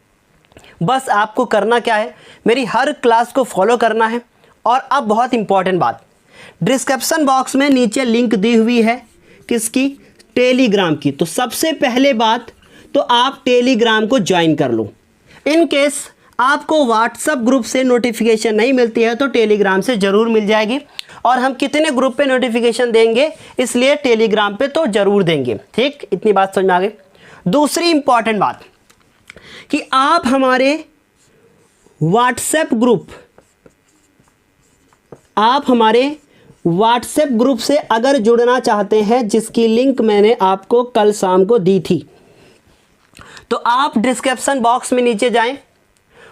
बस आपको करना क्या है, मेरी हर क्लास को फॉलो करना है। और अब बहुत इम्पॉर्टेंट बात, डिस्क्रिप्शन बॉक्स में नीचे लिंक दी हुई है, किसकी? टेलीग्राम की। तो सबसे पहले बात तो आप टेलीग्राम को ज्वाइन कर लो। इन केस आपको व्हाट्सएप ग्रुप से नोटिफिकेशन नहीं मिलती है तो टेलीग्राम से ज़रूर मिल जाएगी। और हम कितने ग्रुप पे नोटिफिकेशन देंगे, इसलिए टेलीग्राम पे तो ज़रूर देंगे, ठीक। इतनी बात समझ में आ गई। दूसरी इंपॉर्टेंट बात कि आप हमारे व्हाट्सएप ग्रुप से अगर जुड़ना चाहते हैं, जिसकी लिंक मैंने आपको कल शाम को दी थी, तो आप डिस्क्रिप्शन बॉक्स में नीचे जाएं,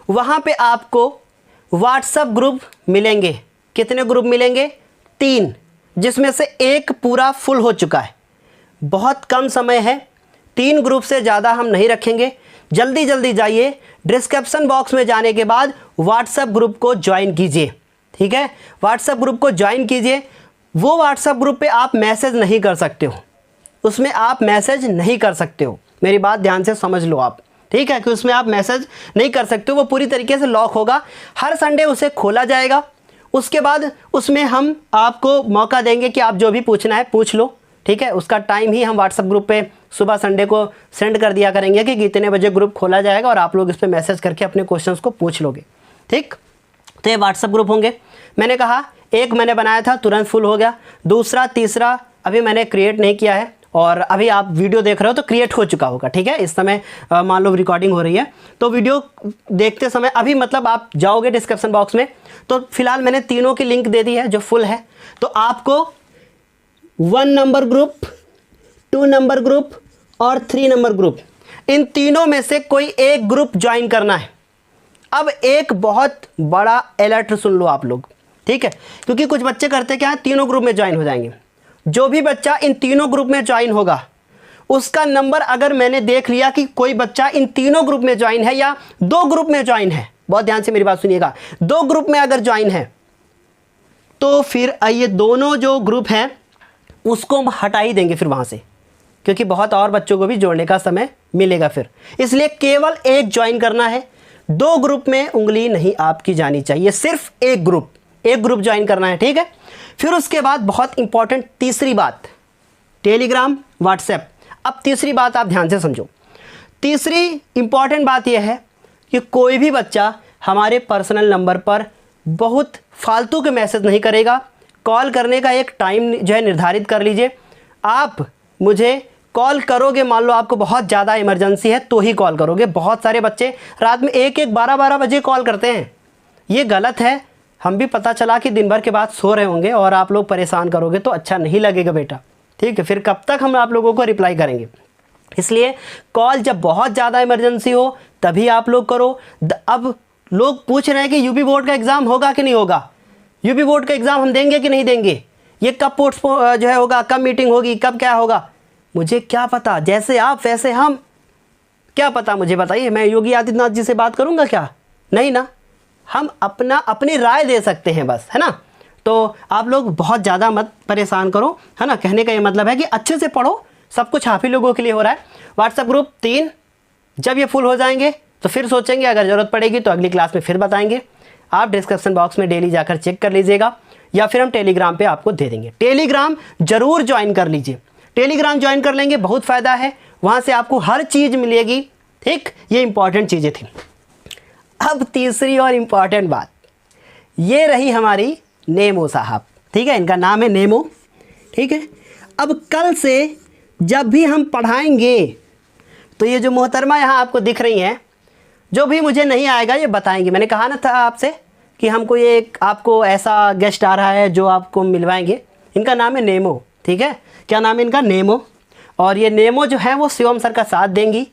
वहाँ पे आपको व्हाट्सएप ग्रुप मिलेंगे। कितने ग्रुप मिलेंगे? 3, जिसमें से एक पूरा फुल हो चुका है। बहुत कम समय है, 3 ग्रुप से ज़्यादा हम नहीं रखेंगे। जल्दी जल्दी जाइए, डिस्क्रिप्शन बॉक्स में जाने के बाद व्हाट्सएप ग्रुप को ज्वाइन कीजिए, ठीक है। व्हाट्सएप ग्रुप को ज्वाइन कीजिए। वो व्हाट्सएप ग्रुप पे आप मैसेज नहीं कर सकते हो, उसमें आप मैसेज नहीं कर सकते हो, मेरी बात ध्यान से समझ लो आप, ठीक है, कि उसमें आप मैसेज नहीं कर सकते हो। वो पूरी तरीके से लॉक होगा। हर संडे उसे खोला जाएगा, उसके बाद उसमें हम आपको मौका देंगे कि आप जो भी पूछना है पूछ लो, ठीक है, उसका टाइम ही हम व्हाट्सएप ग्रुप पे सुबह संडे को सेंड कर दिया करेंगे कि कितने बजे ग्रुप खोला जाएगा और आप लोग इस पर मैसेज करके अपने क्वेश्चंस को पूछ लोगे। ठीक, तो ये व्हाट्सएप ग्रुप होंगे। मैंने कहा एक मैंने बनाया था, तुरंत फुल हो गया। दूसरा तीसरा अभी मैंने क्रिएट नहीं किया है, और अभी आप वीडियो देख रहे हो तो क्रिएट हो चुका होगा। ठीक है, इस समय मान लो रिकॉर्डिंग हो रही है, तो वीडियो देखते समय अभी मतलब आप जाओगे डिस्क्रिप्शन बॉक्स में, तो फिलहाल मैंने तीनों की लिंक दे दी है जो फुल है। तो आपको 1 नंबर ग्रुप, 2 नंबर ग्रुप और 3 नंबर ग्रुप, इन तीनों में से कोई एक ग्रुप ज्वाइन करना है। अब एक बहुत बड़ा अलर्ट सुन लो आप लोग, ठीक है, क्योंकि कुछ बच्चे करते क्या है, तीनों ग्रुप में ज्वाइन हो जाएंगे। जो भी बच्चा इन तीनों ग्रुप में ज्वाइन होगा, उसका नंबर अगर मैंने देख लिया कि कोई बच्चा इन तीनों ग्रुप में ज्वाइन है या 2 ग्रुप में ज्वाइन है, बहुत ध्यान से मेरी बात सुनिएगा, 2 ग्रुप में अगर ज्वाइन है तो फिर ये दोनों जो ग्रुप हैं उसको हम हटा ही देंगे फिर वहाँ से, क्योंकि बहुत और बच्चों को भी जोड़ने का समय मिलेगा फिर। इसलिए केवल एक ज्वाइन करना है, 2 ग्रुप में उंगली नहीं आपकी जानी चाहिए, सिर्फ एक ग्रुप ज्वाइन करना है। ठीक है, फिर उसके बाद बहुत इंपॉर्टेंट तीसरी बात, टेलीग्राम, व्हाट्सएप। अब तीसरी बात आप ध्यान से समझो। तीसरी इंपॉर्टेंट बात यह है कि कोई भी बच्चा हमारे पर्सनल नंबर पर बहुत फालतू के मैसेज नहीं करेगा। कॉल करने का एक टाइम जो है निर्धारित कर लीजिए। आप मुझे कॉल करोगे, मान लो आपको बहुत ज़्यादा इमरजेंसी है तो ही कॉल करोगे। बहुत सारे बच्चे रात में 1-1, 12-12 बजे कॉल करते हैं, ये गलत है। हम भी पता चला कि दिन भर के बाद सो रहे होंगे और आप लोग परेशान करोगे तो अच्छा नहीं लगेगा बेटा। ठीक है, फिर कब तक हम आप लोगों को रिप्लाई करेंगे। इसलिए कॉल जब बहुत ज़्यादा इमरजेंसी हो तभी आप लोग करो। अब लोग पूछ रहे हैं कि यूपी बोर्ड का एग्ज़ाम होगा कि नहीं होगा, यूपी बोर्ड का एग्ज़ाम हम देंगे कि नहीं देंगे, ये कब पोस्ट जो है होगा, कब मीटिंग होगी, कब क्या होगा, मुझे क्या पता। जैसे आप वैसे हम, क्या पता मुझे बताइए। मैं योगी आदित्यनाथ जी से बात करूँगा क्या? नहीं ना, हम अपनी राय दे सकते हैं बस, है ना। तो आप लोग बहुत ज़्यादा मत परेशान करो, है ना। कहने का ये मतलब है कि अच्छे से पढ़ो, सब कुछ आप ही लोगों के लिए हो रहा है। व्हाट्सएप ग्रुप 3, जब ये फुल हो जाएंगे तो फिर सोचेंगे, अगर ज़रूरत पड़ेगी तो अगली क्लास में फिर बताएंगे। आप डिस्क्रिप्शन बॉक्स में डेली जाकर चेक कर लीजिएगा, या फिर हम टेलीग्राम पे आपको दे देंगे। टेलीग्राम ज़रूर ज्वाइन कर लीजिए। टेलीग्राम ज्वाइन कर लेंगे, बहुत फ़ायदा है, वहाँ से आपको हर चीज़ मिलेगी। ठीक, ये इंपॉर्टेंट चीज़ें थी। अब तीसरी और इम्पॉर्टेंट बात, ये रही हमारी नेमो साहब। ठीक है, इनका नाम है नेमो। ठीक है, अब कल से जब भी हम पढ़ाएंगे तो ये जो मोहतरमा यहाँ आपको दिख रही हैं, जो भी मुझे नहीं आएगा ये बताएंगे। मैंने कहा ना था आपसे कि हमको ये आपको ऐसा गेस्ट आ रहा है जो आपको मिलवाएंगे। इनका नाम है नेमो। ठीक है, क्या नाम है इनका? नेमो। और ये नेमो जो है वो शिवम सर का साथ देंगी।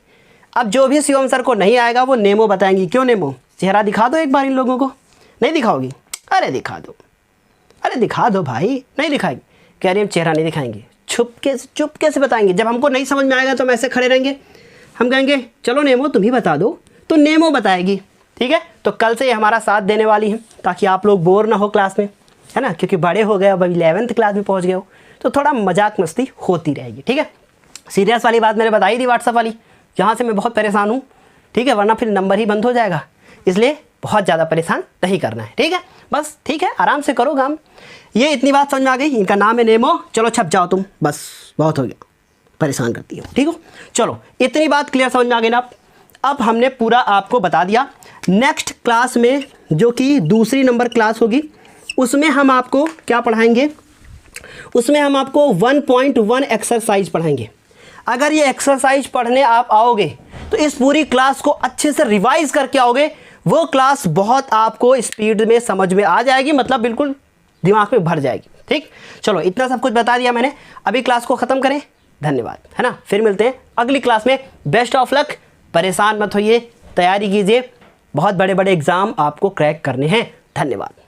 अब जो भी शिवम सर को नहीं आएगा वो नेमो बताएंगी। क्यों नेमो? चेहरा दिखा दो एक बार इन लोगों को। नहीं दिखाओगी? अरे दिखा दो, अरे दिखा दो भाई। नहीं दिखाएगी? कह रही हम चेहरा नहीं दिखाएंगे, चुपके से बताएंगे। जब हमको नहीं समझ में आएगा तो हम ऐसे खड़े रहेंगे, हम कहेंगे चलो नेमो तुम ही बता दो, तो नेमो बताएगी। ठीक है, तो कल से ये हमारा साथ देने वाली है ताकि आप लोग बोर ना हो क्लास में, है ना, क्योंकि बड़े हो गए, अब 11th क्लास में पहुँच गए हो, तो थोड़ा मजाक मस्ती होती रहेगी। ठीक है, सीरियस वाली बात मैंने बताई थी व्हाट्सएप वाली, यहाँ से मैं बहुत परेशान हूँ। ठीक है, वरना फिर नंबर ही बंद हो जाएगा, इसलिए बहुत ज़्यादा परेशान नहीं करना है। ठीक है, बस ठीक है, आराम से करो काम। ये इतनी बात समझ में आ गई। इनका नाम है नेमो। चलो छप जाओ तुम, बस बहुत हो गया, परेशान करती हो। ठीक हो, चलो इतनी बात क्लियर समझ में आ गई ना। अब हमने पूरा आपको बता दिया। नेक्स्ट क्लास में जो कि दूसरी नंबर क्लास होगी, उसमें हम आपको क्या पढ़ाएंगे? उसमें हम आपको 1.1 एक्सरसाइज पढ़ाएंगे। अगर ये एक्सरसाइज पढ़ने आप आओगे तो इस पूरी क्लास को अच्छे से रिवाइज करके आओगे, वो क्लास बहुत आपको स्पीड में समझ में आ जाएगी, मतलब बिल्कुल दिमाग में भर जाएगी। ठीक, चलो इतना सब कुछ बता दिया मैंने। अभी क्लास को ख़त्म करें। धन्यवाद, है ना। फिर मिलते हैं अगली क्लास में। बेस्ट ऑफ लक, परेशान मत होइए, तैयारी कीजिए, बहुत बड़े बड़े एग्ज़ाम आपको क्रैक करने हैं। धन्यवाद।